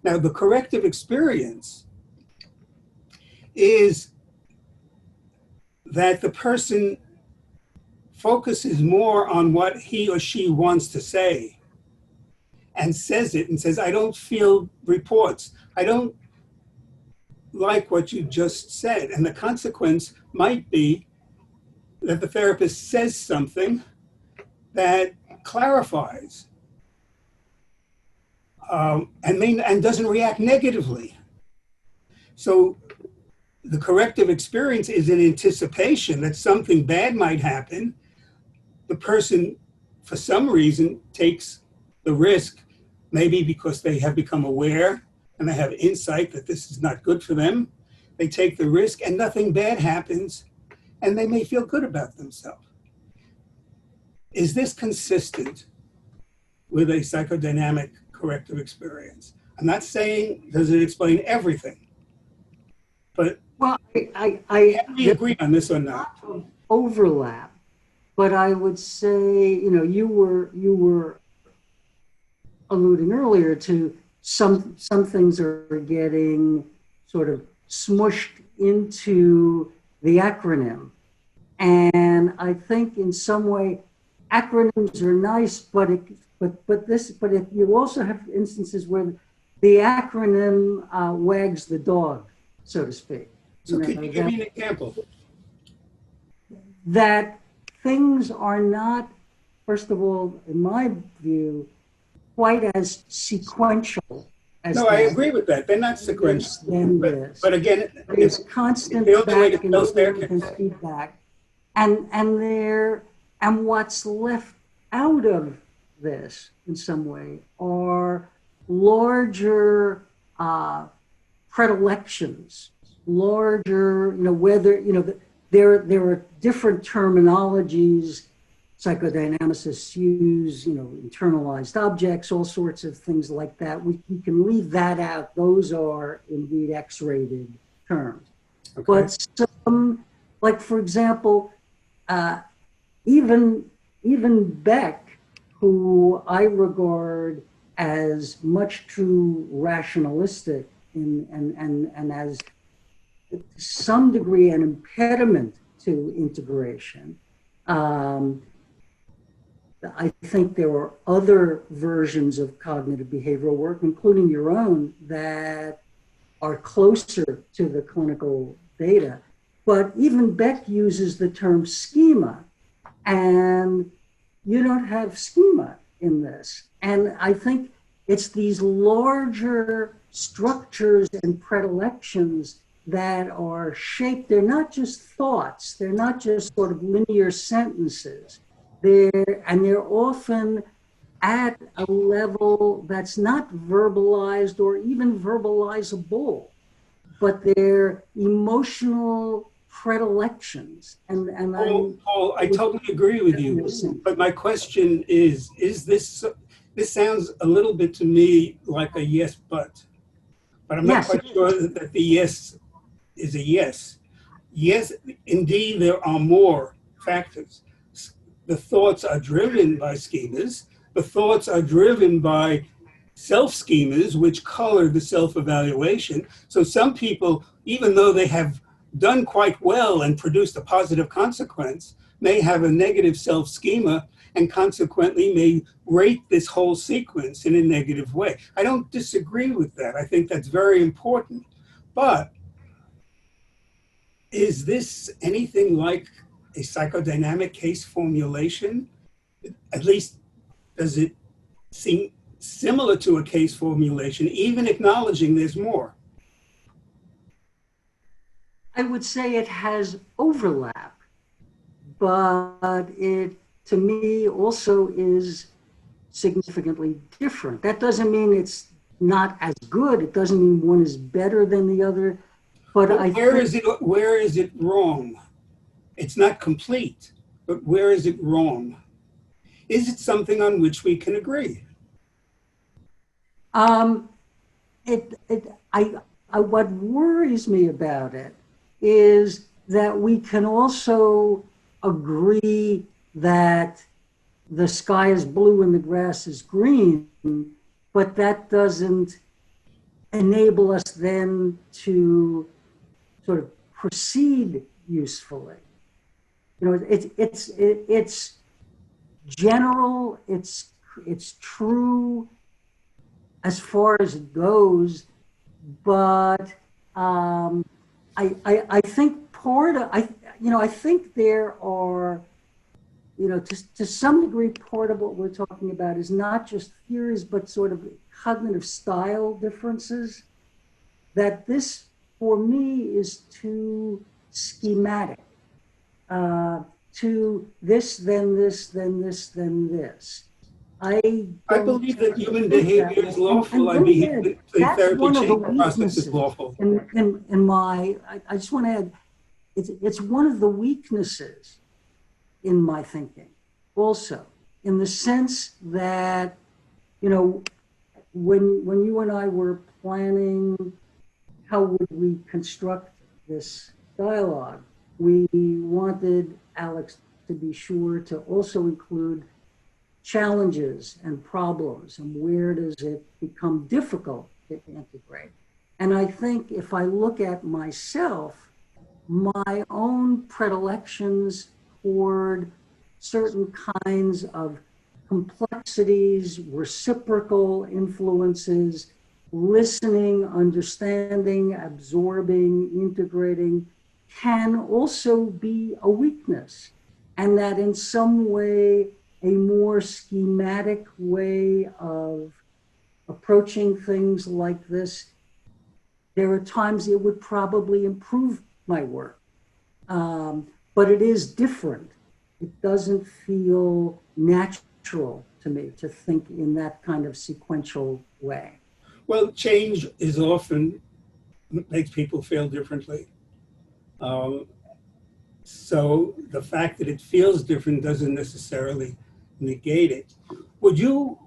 Now, the corrective experience is that the person focuses more on what he or she wants to say and says it and says, I don't feel reports. I don't like what you just said. And the consequence might be that the therapist says something that clarifies and doesn't react negatively. So the corrective experience is an anticipation that something bad might happen. The person, for some reason, takes the risk, maybe because they have become aware and they have insight that this is not good for them. They take the risk and nothing bad happens, and they may feel good about themselves. Is this consistent with a psychodynamic corrective experience? I'm not saying does it explain everything, but well, can we agree on this or not? Overlap, but I would say, you were alluding earlier to some things are getting sort of smushed into the acronym, and I think in some way acronyms are nice, but if you also have instances where the acronym wags the dog, so to speak. So can you give me an example? That things are not, first of all, in my view, quite as sequential as No, I agree with that. They're not sequential. But again, there's constant back and forth and feedback. And what's left out of this in some way are larger predilections, larger, whether, there are different terminologies. Psychodynamicists use, internalized objects, all sorts of things like that. We can leave that out. Those are indeed X-rated terms. Okay. But some, like for example, even Beck, who I regard as much too rationalistic and as to some degree an impediment to integration. I think there are other versions of cognitive behavioral work, including your own, that are closer to the clinical data. But even Beck uses the term schema, and you don't have schema in this. And I think it's these larger structures and predilections that are shaped. They're not just thoughts. They're not just sort of linear sentences. They're often at a level that's not verbalized or even verbalizable, but they're emotional predilections. Paul, I totally agree with you. But my question is this sounds a little bit to me like a yes, but I'm not quite sure that the yes is a yes. Yes, indeed, there are more factors. The thoughts are driven by schemas. The thoughts are driven by self-schemas, which color the self-evaluation. So some people, even though they have done quite well and produced a positive consequence, may have a negative self-schema and consequently may rate this whole sequence in a negative way. I don't disagree with that. I think that's very important. But is this anything like a psychodynamic case formulation? At least, does it seem similar to a case formulation, even acknowledging there's more? I would say it has overlap, but it, to me, also is significantly different. That doesn't mean it's not as good. It doesn't mean one is better than the other. But where is it wrong? It's not complete, but where is it wrong? Is it something on which we can agree? What worries me about it is that we can also agree that the sky is blue and the grass is green, but that doesn't enable us then to sort of proceed usefully. It's general, it's true as far as it goes, but I think part of, I think there are, to some degree, part of what we're talking about is not just theories, but sort of cognitive style differences, that this, for me, is too schematic. To this, then this, then this, then this. I believe that human behavior is lawful. I believe the therapy change process is lawful. In my, I just want to add, it's one of the weaknesses in my thinking also, in the sense that, you know, when you and I were planning how would we construct this dialogue, we wanted Alex to be sure to also include challenges and problems and where does it become difficult to integrate. And I think if I look at myself, my own predilections toward certain kinds of complexities, reciprocal influences, listening, understanding, absorbing, integrating, can also be a weakness. And that in some way, a more schematic way of approaching things like this, there are times it would probably improve my work. But it is different. It doesn't feel natural to me to think in that kind of sequential way. Well, change is often makes people feel differently. So the fact that it feels different doesn't necessarily negate it. Would you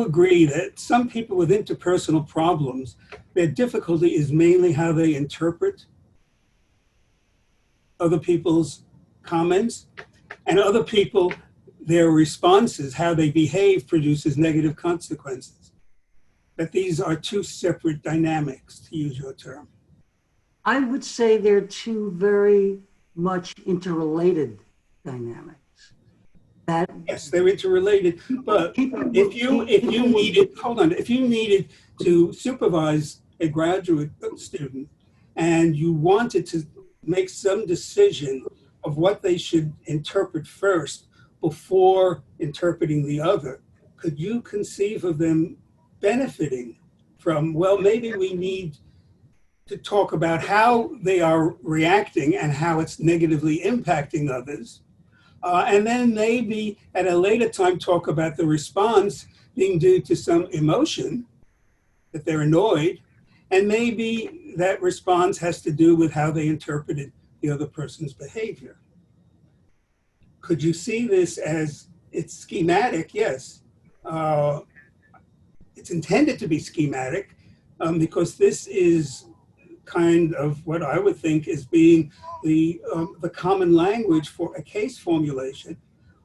agree that some people with interpersonal problems, their difficulty is mainly how they interpret other people's comments, and other people, their responses, how they behave, produces negative consequences? That these are two separate dynamics, to use your term. I would say they're two very much interrelated dynamics. Yes, they're interrelated. But if you needed to supervise a graduate student and you wanted to make some decision of what they should interpret first before interpreting the other, could you conceive of them benefiting from, well, maybe we need to talk about how they are reacting and how it's negatively impacting others. And then maybe at a later time talk about the response being due to some emotion, that they're annoyed, and maybe that response has to do with how they interpreted the other person's behavior. Could you see this as, it's schematic? Yes. It's intended to be schematic because this is kind of what I would think is being the common language for a case formulation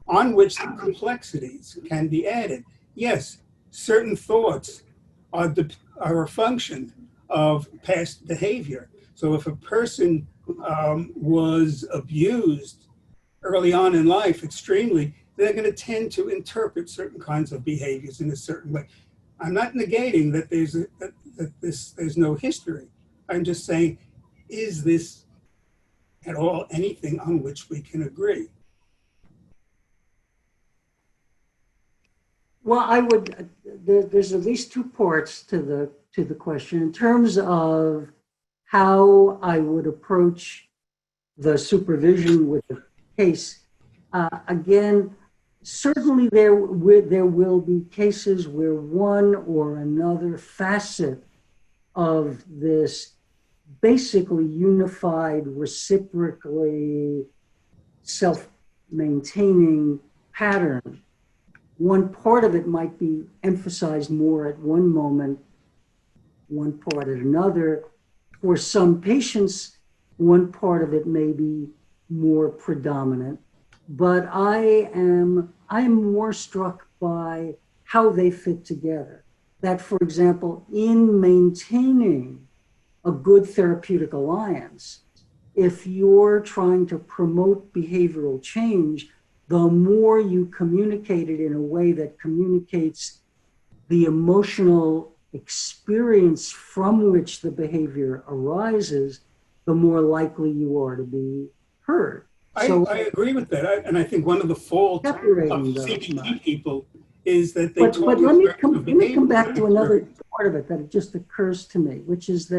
on which the complexities can be added. Yes, certain thoughts are a function of past behavior. So if a person was abused early on in life extremely, they're going to tend to interpret certain kinds of behaviors in a certain way. I'm not negating that there's no history. I'm just saying, is this at all anything on which we can agree? Well, there's at least two parts to the question in terms of how I would approach the supervision with the case. Again, certainly there will be cases where one or another facet of this basically unified, reciprocally self-maintaining pattern, one part of it might be emphasized more at one moment, one part at another. For some patients, one part of it may be more predominant, but I am more struck by how they fit together. That, for example, in maintaining a good therapeutic alliance, if you're trying to promote behavioral change, the more you communicate it in a way that communicates the emotional experience from which the behavior arises, the more likely you are to be heard. I agree with that. And I think one of the faults of CBT people is that they talk but let me come back to another behavior. part of it that just occurs to me, which is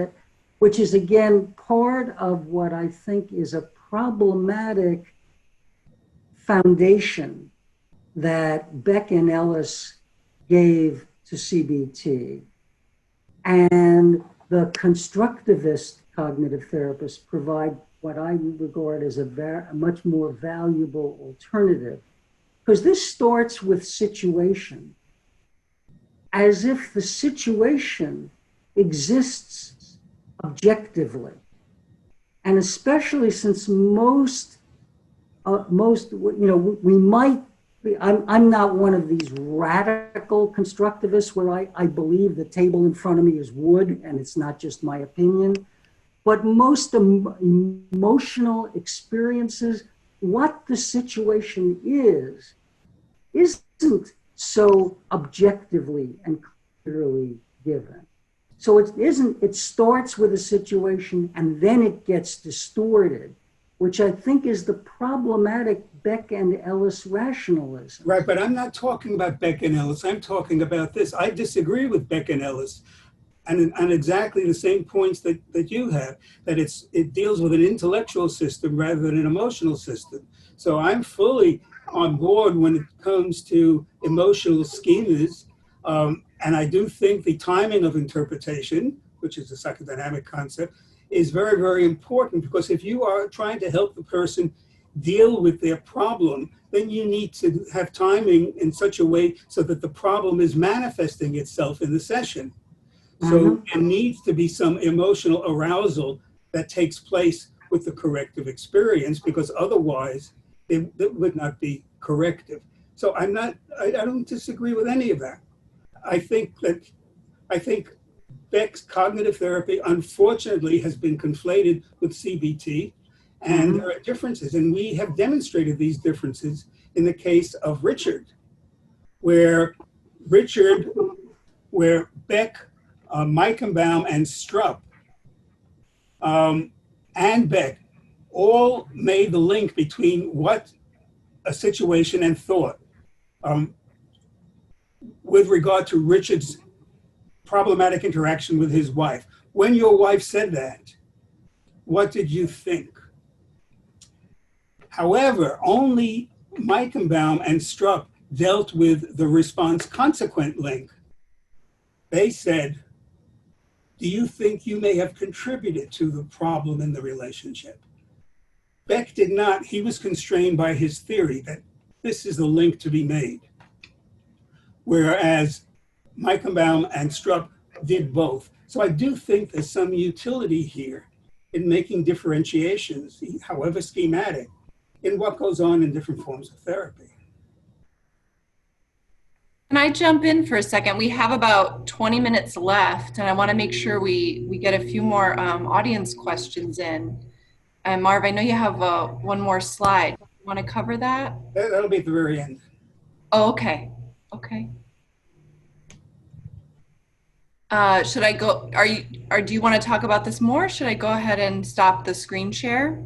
again part of what I think is a problematic foundation that Beck and Ellis gave to CBT, and the constructivist cognitive therapists provide what I regard as a much more valuable alternative. Because this starts with situation, as if the situation exists objectively. And especially since most, we might be, I'm not one of these radical constructivists where I believe the table in front of me is wood and it's not just my opinion. But most emotional experiences, what the situation isn't so objectively and clearly given. So it starts with a situation and then it gets distorted, which I think is the problematic Beck and Ellis rationalism. Right, but I'm not talking about Beck and Ellis. I'm talking about this. I disagree with Beck and Ellis on exactly the same points that you have, that it deals with an intellectual system rather than an emotional system. So I'm fully on board when it comes to emotional schemas. And I do think the timing of interpretation, which is a psychodynamic concept, is very, very important, because if you are trying to help the person deal with their problem, then you need to have timing in such a way so that the problem is manifesting itself in the session. So there needs to be some emotional arousal that takes place with the corrective experience, because otherwise it would not be corrective. So I don't disagree with any of that. I think Beck's cognitive therapy, unfortunately, has been conflated with CBT, and there are differences, and we have demonstrated these differences in the case of Richard, where Beck, Meichenbaum, and Strupp, and Beck all made the link between what a situation and thought. With regard to Richard's problematic interaction with his wife. When your wife said that, what did you think? However, only Meichenbaum and Strupp dealt with the response-consequent link. They said, do you think you may have contributed to the problem in the relationship? Beck did not. He was constrained by his theory that this is the link to be made. Whereas Meichenbaum and Strupp did both. So I do think there's some utility here in making differentiations, however schematic, in what goes on in different forms of therapy. Can I jump in for a second? We have about 20 minutes left, and I want to make sure we get a few more audience questions in. And Marv, I know you have one more slide. You want to cover that? That'll be at the very end. Oh, okay. Okay. Should I go? Do you want to talk about this more? Should I go ahead and stop the screen share?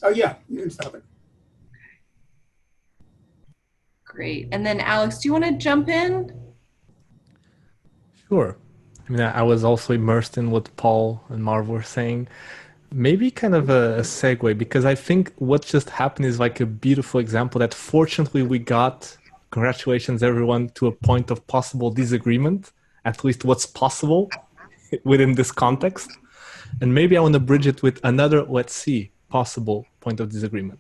Oh yeah, you can stop it. Great. And then Alex, do you want to jump in? Sure. I mean, I was also immersed in what Paul and Marv were saying. Maybe kind of a segue, because I think what just happened is like a beautiful example that fortunately we got, congratulations everyone, to a point of possible disagreement, at least what's possible within this context. And maybe I want to bridge it with another, let's see, possible point of disagreement.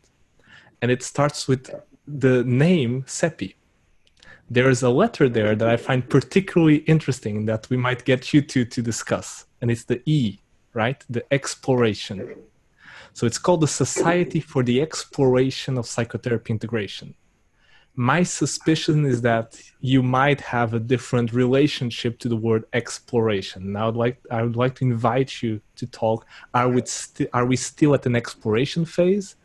And it starts with the name SEPI. There is a letter there that I find particularly interesting that we might get you to discuss. And it's the E, right? The exploration. So it's called the Society for the Exploration of Psychotherapy Integration. My suspicion is that you might have a different relationship to the word exploration. Now, I would like to invite you to talk. Are we still at an exploration phase?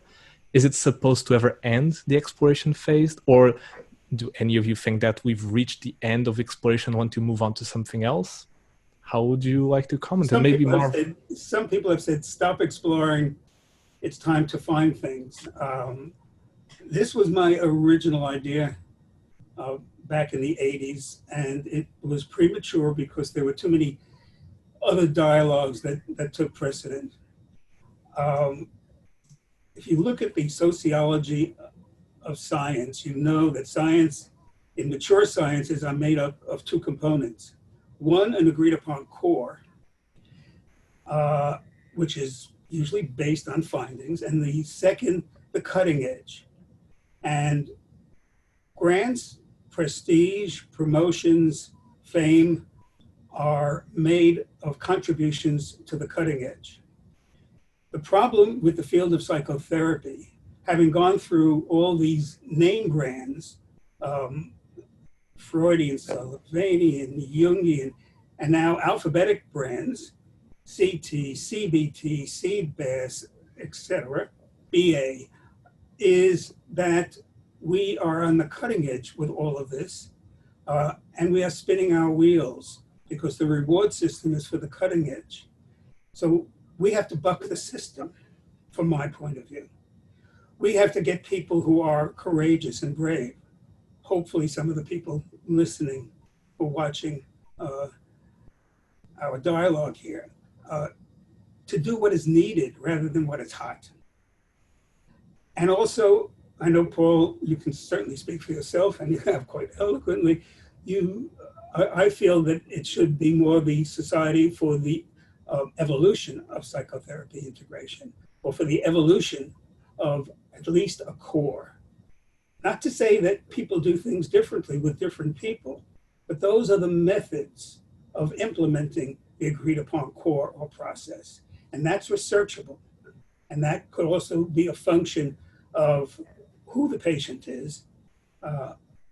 Is it supposed to ever end the exploration phase? Or do any of you think that we've reached the end of exploration and want to move on to something else? How would you like to comment? Some and maybe people have said, stop exploring. It's time to find things. This was my original idea back in the 80s, and it was premature because there were too many other dialogues that took precedent. If you look at the sociology of science, you know that science, in mature sciences, are made up of two components. One, an agreed upon core, which is usually based on findings, and the second, the cutting edge. And grants, prestige, promotions, fame are made of contributions to the cutting edge. The problem with the field of psychotherapy, having gone through all these name brands, Freudian, Sullivan, Jungian, and now alphabetic brands, CT, CBT, CBAS, etc., BA, is that we are on the cutting edge with all of this, and we are spinning our wheels because the reward system is for the cutting edge. So we have to buck the system, from my point of view. We have to get people who are courageous and brave. Hopefully some of the people listening or watching our dialogue here, to do what is needed rather than what is hot. And also, I know, Paul, you can certainly speak for yourself, and you have quite eloquently. I feel that it should be more the Society for the Evolution of Psychotherapy Integration, or for the evolution of at least a core. Not to say that people do things differently with different people, but those are the methods of implementing the agreed upon core or process. And that's researchable. And that could also be a function of who the patient is.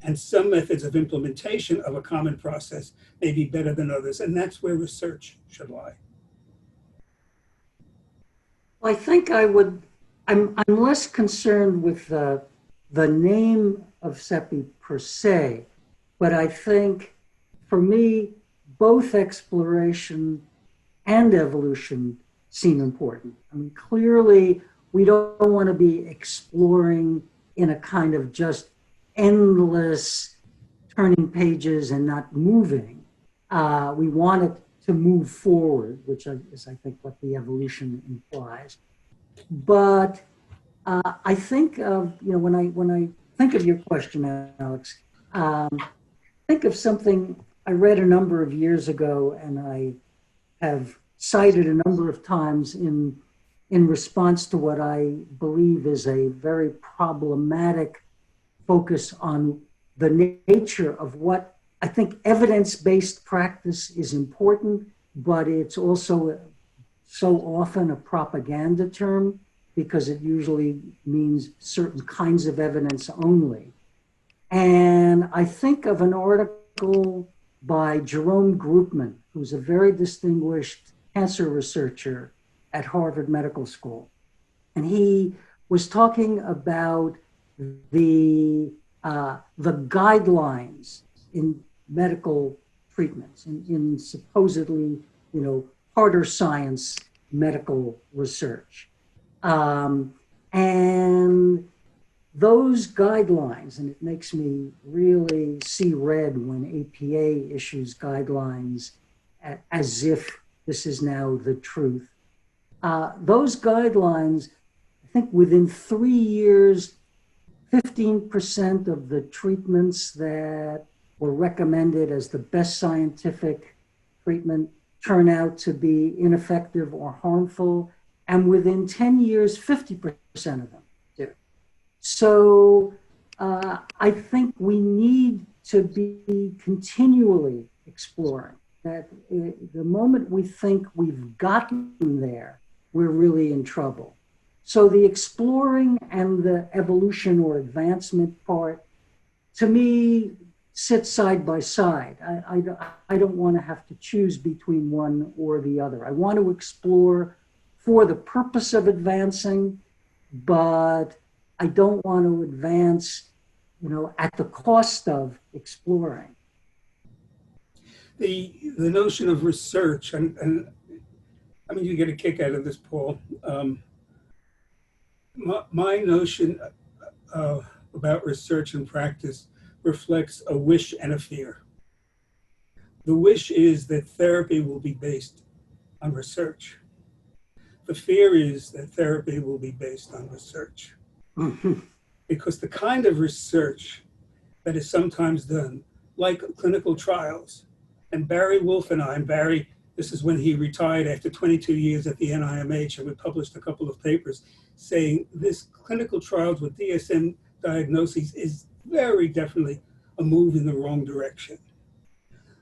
And some methods of implementation of a common process may be better than others. And that's where research should lie. I think I'm less concerned with the name of CEPI per se, but I think for me, both exploration and evolution seem important. I mean, clearly, we don't want to be exploring in a kind of just endless turning pages and not moving. We want it to move forward, which is, I think, what the evolution implies. But I think of, when I think of your question, Alex, think of something I read a number of years ago, and I have cited a number of times in response to what I believe is a very problematic focus on the nature of what I think evidence-based practice is important, but it's also so often a propaganda term because it usually means certain kinds of evidence only. And I think of an article by Jerome Groopman, who's a very distinguished cancer researcher at Harvard Medical School. And he was talking about the guidelines in medical treatments, in supposedly, harder science medical research. And those guidelines, and it makes me really see red when APA issues guidelines as if this is now the truth. Those guidelines, I think within 3 years, 15% of the treatments that were recommended as the best scientific treatment turn out to be ineffective or harmful. And within 10 years, 50% of them do. So I think we need to be continually exploring that. The moment we think we've gotten there, we're really in trouble. So the exploring and the evolution or advancement part, to me, sit side by side. I don't want to have to choose between one or the other. I want to explore for the purpose of advancing, but I don't want to advance, at the cost of exploring. The notion of research, and I mean, you get a kick out of this, Paul. My notion about research and practice reflects a wish and a fear. The wish is that therapy will be based on research. The fear is that therapy will be based on research. Because the kind of research that is sometimes done, like clinical trials, and Barry Wolf and Barry, this is when he retired after 22 years at the NIMH, and we published a couple of papers saying this clinical trials with DSM diagnoses is very definitely a move in the wrong direction.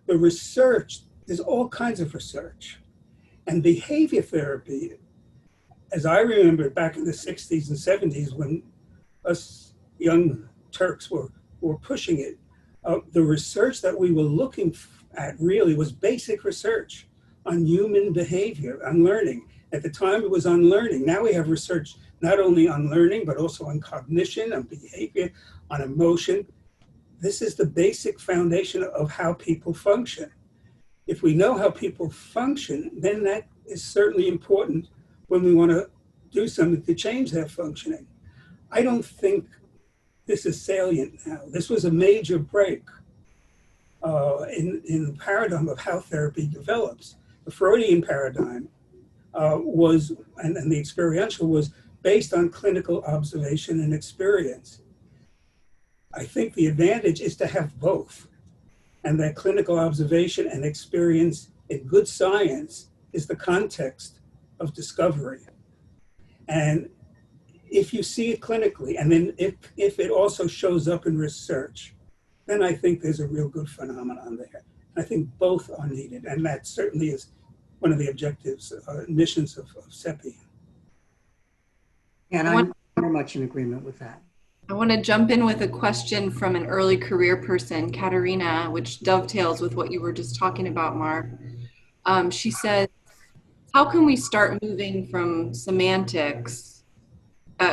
The research, there's all kinds of research. And behavior therapy, as I remember back in the 60s and 70s when us young Turks were pushing it, the research that we were looking at really was basic research on human behavior, on learning. At the time it was on learning. Now we have research not only on learning, but also on cognition, on behavior, on emotion. This is the basic foundation of how people function. If we know how people function, then that is certainly important when we want to do something to change their functioning. I don't think this is salient now. This was a major break in the paradigm of how therapy develops. The Freudian paradigm was, and the experiential was based on clinical observation and experience. I think the advantage is to have both, and that clinical observation and experience in good science is the context of discovery. And if you see it clinically, and then if it also shows up in research, then I think there's a real good phenomenon there. I think both are needed, and that certainly is one of the objectives, missions of CEPI. And I'm very much in agreement with that. I want to jump in with a question from an early career person, Katerina, which dovetails with what you were just talking about, Marv. She says, how can we start moving from semantics,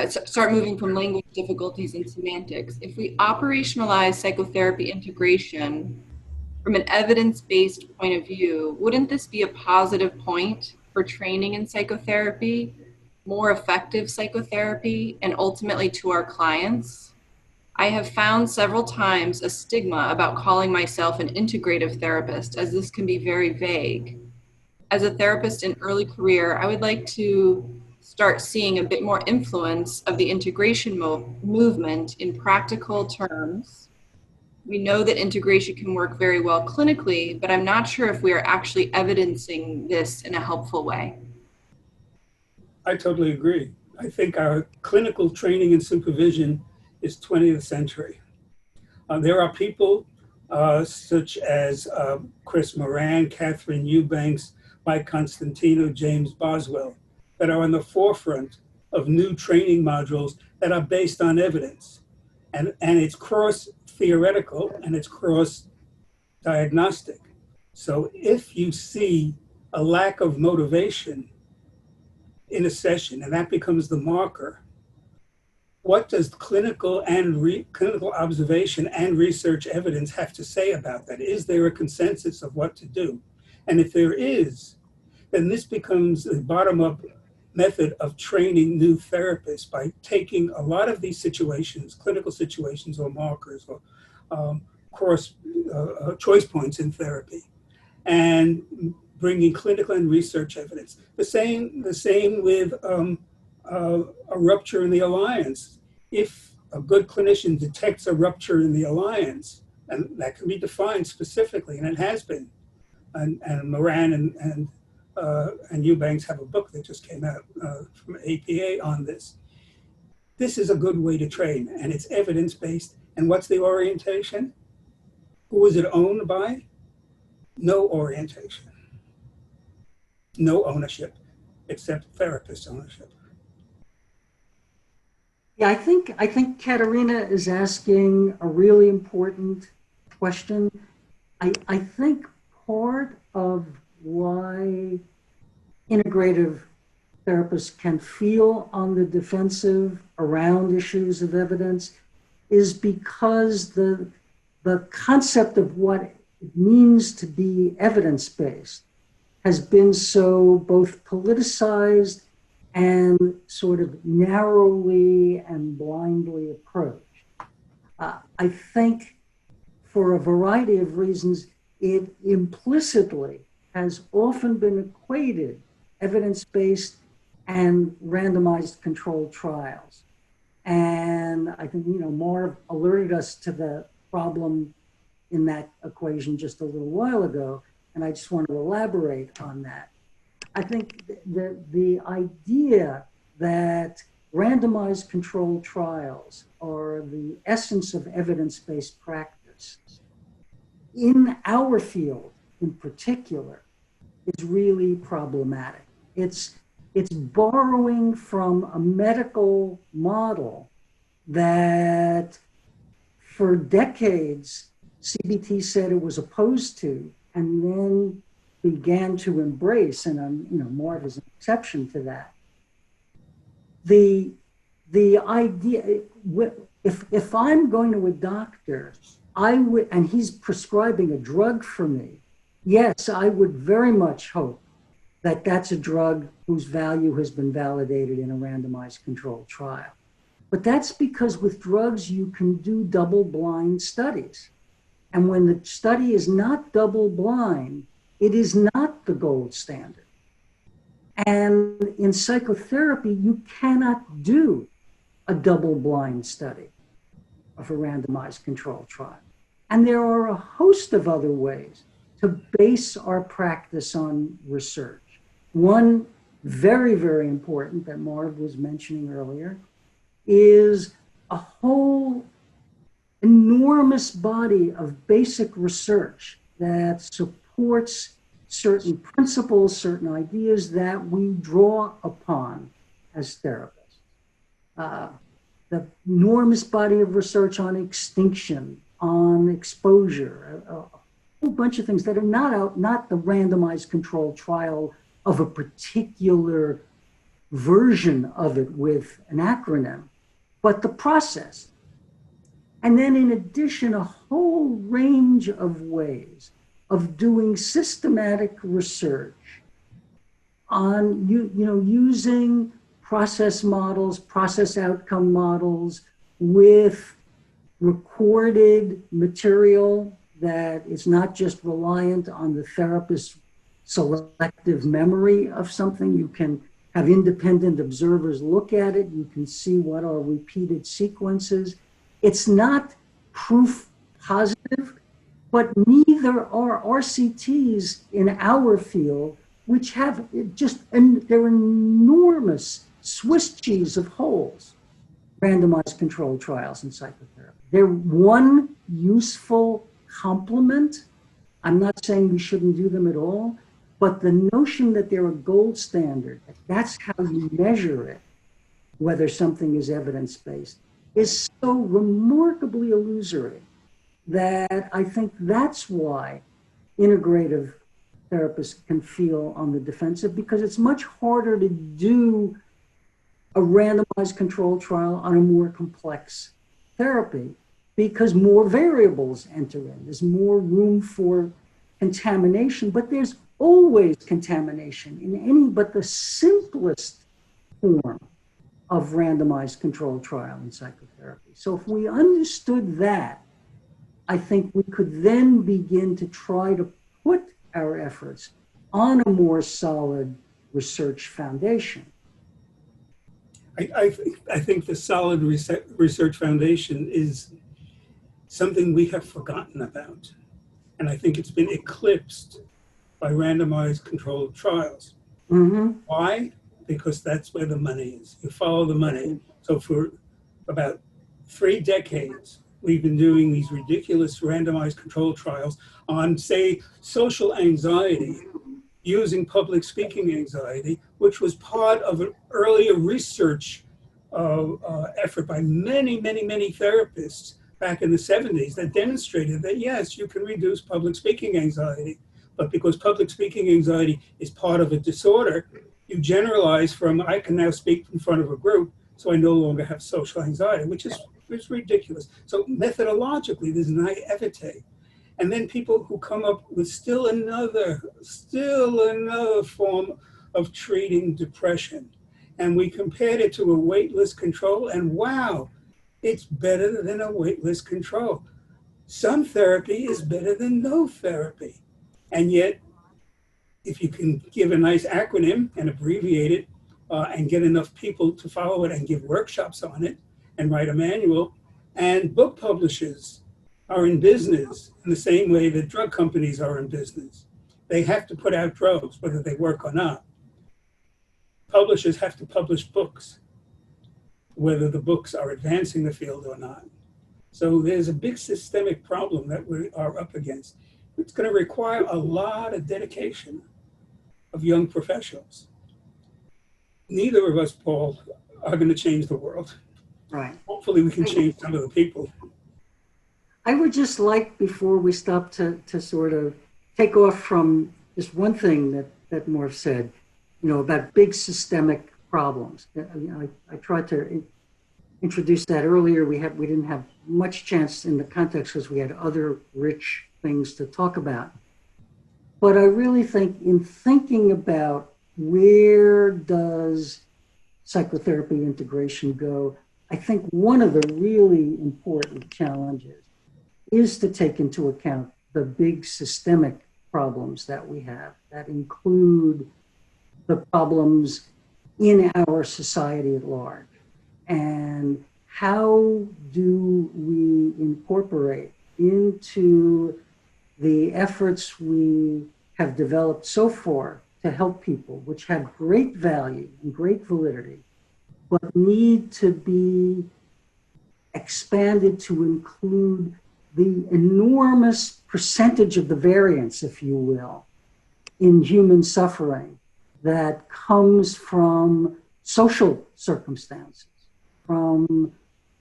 start moving from language difficulties and semantics? If we operationalize psychotherapy integration from an evidence-based point of view, wouldn't this be a positive point for training in psychotherapy, more effective psychotherapy, and ultimately to our clients? I have found several times a stigma about calling myself an integrative therapist, as this can be very vague. As a therapist in early career, I would like to start seeing a bit more influence of the integration movement in practical terms. We know that integration can work very well clinically, but I'm not sure if we are actually evidencing this in a helpful way. I totally agree. I think our clinical training and supervision is 20th century. There are people such as Chris Moran, Catherine Eubanks, Mike Constantino, James Boswell, that are on the forefront of new training modules that are based on evidence. And it's cross-theoretical and it's cross-diagnostic. So if you see a lack of motivation in a session, and that becomes the marker, what does clinical observation and research evidence have to say about that? Is there a consensus of what to do? And if there is, then this becomes a bottom-up method of training new therapists by taking a lot of these situations, clinical situations or markers or choice points in therapy, and bringing clinical and research evidence. The same with a rupture in the alliance. If a good clinician detects a rupture in the alliance, and that can be defined specifically, and it has been, and Moran and Eubanks have a book that just came out from APA on this. This is a good way to train, and it's evidence-based. And what's the orientation? Who is it owned by? No orientation. No ownership, except therapist ownership. Yeah, I think Katerina is asking a really important question. I think part of why integrative therapists can feel on the defensive around issues of evidence is because the concept of what it means to be evidence-based has been so both politicized and sort of narrowly and blindly approached. I think for a variety of reasons, it implicitly has often been equated evidence-based and randomized controlled trials. And I think, Marv alerted us to the problem in that equation just a little while ago, and I just want to elaborate on that. I think the idea that randomized controlled trials are the essence of evidence-based practice in our field in particular is really problematic. It's borrowing from a medical model that for decades CBT said it was opposed to, and then began to embrace, and Marv is an exception to that. The idea, if I'm going to a doctor, I would, and he's prescribing a drug for me, yes, I would very much hope that that's a drug whose value has been validated in a randomized controlled trial. But that's because with drugs, you can do double-blind studies. And when the study is not double-blind, it is not the gold standard. And in psychotherapy, you cannot do a double-blind study of a randomized controlled trial. And there are a host of other ways to base our practice on research. One very, very important that Marv was mentioning earlier is a whole enormous body of basic research that supports certain principles, certain ideas that we draw upon as therapists. The enormous body of research on extinction, on exposure, a whole bunch of things that are not the randomized controlled trial of a particular version of it with an acronym, but the process. And then in addition, a whole range of ways of doing systematic research on using process models, process outcome models with recorded material that is not just reliant on the therapist's selective memory of something. You can have independent observers look at it. You can see what are repeated sequences. It's not proof positive, but neither are RCTs in our field, which have they're enormous Swiss cheese of holes, randomized controlled trials in psychotherapy. They're one useful complement. I'm not saying we shouldn't do them at all, but the notion that they're a gold standard, that's how you measure it, whether something is evidence-based, is so remarkably illusory that I think that's why integrative therapists can feel on the defensive, because it's much harder to do a randomized controlled trial on a more complex therapy because more variables enter in. There's more room for contamination, but there's always contamination in any but the simplest form of randomized controlled trial in psychotherapy. So if we understood that, I think we could then begin to try to put our efforts on a more solid research foundation. I think the solid research foundation is something we have forgotten about. And I think it's been eclipsed by randomized controlled trials. Mm-hmm. Why? Because that's where the money is. You follow the money. So for about 3 decades, we've been doing these ridiculous randomized controlled trials on, say, social anxiety, using public speaking anxiety, which was part of an earlier research effort by many, many, many therapists back in the 70s that demonstrated that, yes, you can reduce public speaking anxiety, but because public speaking anxiety is part of a disorder, you generalize from, I can now speak in front of a group, so I no longer have social anxiety, which is ridiculous. So methodologically, there's naivete. And then people who come up with still another form of treating depression. and we compared it to a waitlist control, and wow, it's better than a waitlist control. Some therapy is better than no therapy. And yet, if you can give a nice acronym and abbreviate it and get enough people to follow it and give workshops on it and write a manual, and book publishers are in business in the same way that drug companies are in business. They have to put out drugs, whether they work or not. Publishers have to publish books, whether the books are advancing the field or not. So there's a big systemic problem that we are up against. It's going to require a lot of dedication of young professionals. Neither of us, Paul, are going to change the world. Right. Hopefully we can change some of the people. I would just like, before we stop, to sort of take off from just one thing that Marv said, about big systemic problems. I tried to introduce that earlier. We didn't have much chance in the context because we had other rich things to talk about. But I really think, in thinking about where does psychotherapy integration go, I think one of the really important challenges is to take into account the big systemic problems that we have that include the problems in our society at large. And how do we incorporate into the efforts we have developed so far to help people, which have great value and great validity, but need to be expanded to include the enormous percentage of the variance, if you will, in human suffering that comes from social circumstances, from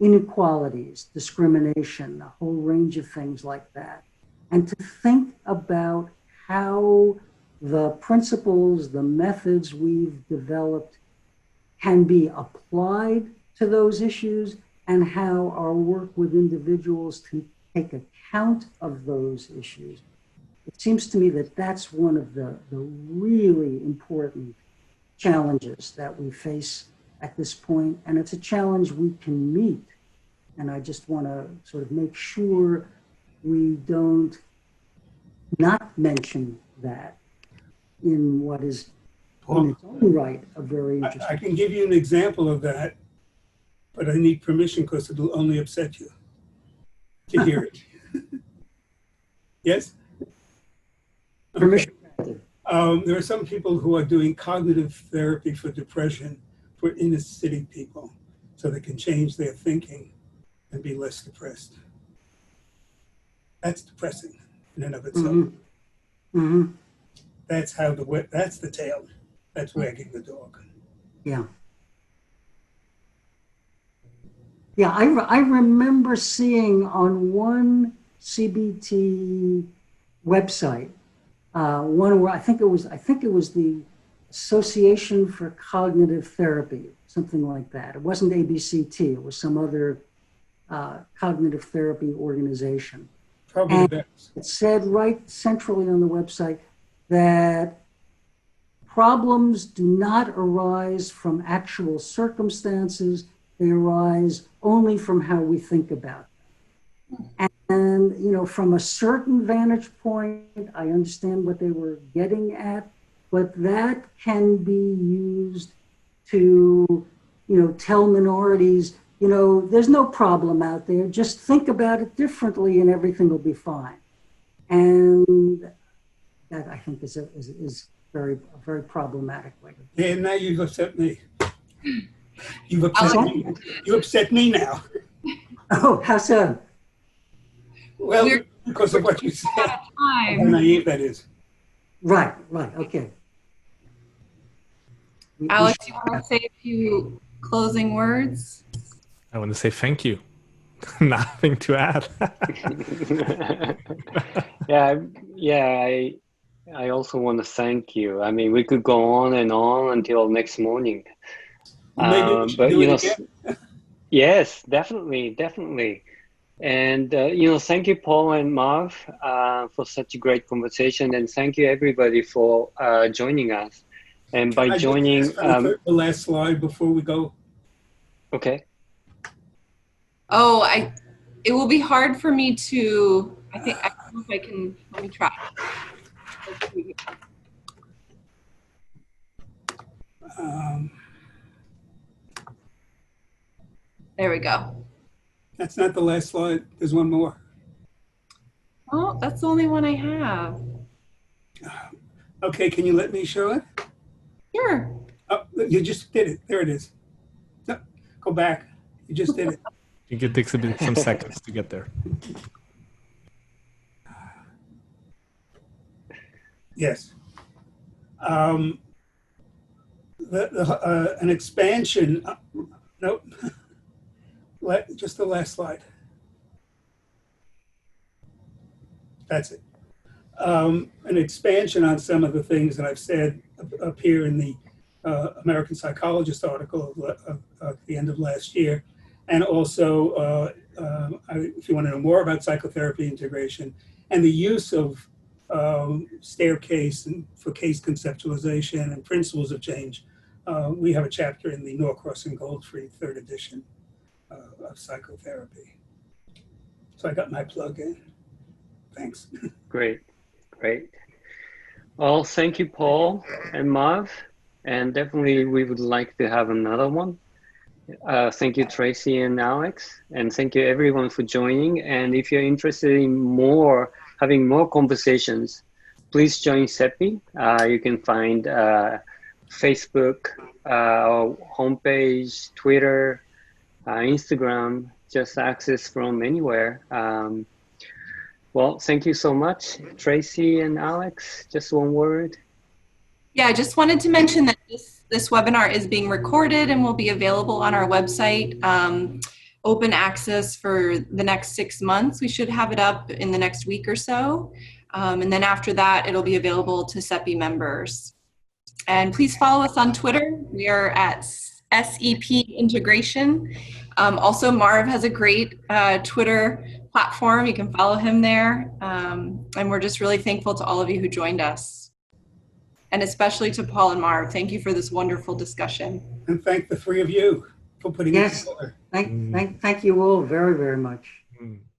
inequalities, discrimination, a whole range of things like that. And to think about how the principles, the methods we've developed can be applied to those issues, and how our work with individuals to take account of those issues. It seems to me that that's one of the really important challenges that we face at this point, and it's a challenge we can meet. And I just want to sort of make sure we don't not mention that in what is, in its own right, a very interesting. I can give you an example of that, but I need permission because it'll only upset you to hear it. Yes? Permission. There are some people who are doing cognitive therapy for depression for inner city people so they can change their thinking and be less depressed. That's depressing in and of itself. Mm-hmm. Mm-hmm. That's the tail. That's wagging the dog. Yeah. Yeah, I remember seeing on one CBT website, one where I think it was the Association for Cognitive Therapy, something like that. It wasn't ABCT, it was some other cognitive therapy organization. Probably and the best. It said right centrally on the website that problems do not arise from actual circumstances, they arise only from how we think about them. And, from a certain vantage point, I understand what they were getting at, but that can be used to, tell minorities, there's no problem out there, just think about it differently and everything will be fine. And that, I think, is a very problematic way to Yeah, now you've upset me. You upset me now. Oh, how so? Well, because of what you said. How naive that is. Right, okay. Alex, you want to say a few closing words? I want to say thank you. Nothing to add. I also want to thank you. I mean, we could go on and on until next morning. Maybe we should do it again. Yes, definitely. And, thank you, Paul and Marv, for such a great conversation. And thank you, everybody, for joining us. And by I joining, just the last slide before we go. Okay. Oh, it will be hard for me to, I don't know if I can, let me try. There we go. That's not the last slide. There's one more. Oh, that's the only one I have. Okay, can you let me show it? Sure. Oh, you just did it. There it is. No, go back. You just did it. You can take some seconds to get there. Yes. An expansion. Nope. Just the last slide. That's it. An expansion on some of the things that I've said up here in the American Psychologist article at the end of last year. And also, if you want to know more about psychotherapy integration and the use of staircase and for case conceptualization and principles of change, we have a chapter in the Norcross and Goldfried 3rd edition of psychotherapy. So I got my plug in. Thanks. Great. Well, thank you, Paul and Marv. And definitely we would like to have another one. Thank you, Tracy and Alex. And thank you everyone for joining. And if you're interested in having more conversations, please join CEPI. You can find Facebook, homepage, Twitter, Instagram, just access from anywhere. Well, thank you so much, Tracy and Alex. Just one word. Yeah, I just wanted to mention that this webinar is being recorded and will be available on our website, open access for the next 6 months. We should have it up in the next week or so. And then after that, it'll be available to CEPI members. And please follow us on Twitter. We are at SEP Integration. Also, Marv has a great Twitter platform. You can follow him there. And we're just really thankful to all of you who joined us. And especially to Paul and Marv. Thank you for this wonderful discussion. And thank the three of you for putting it together. Thank you all very, very much.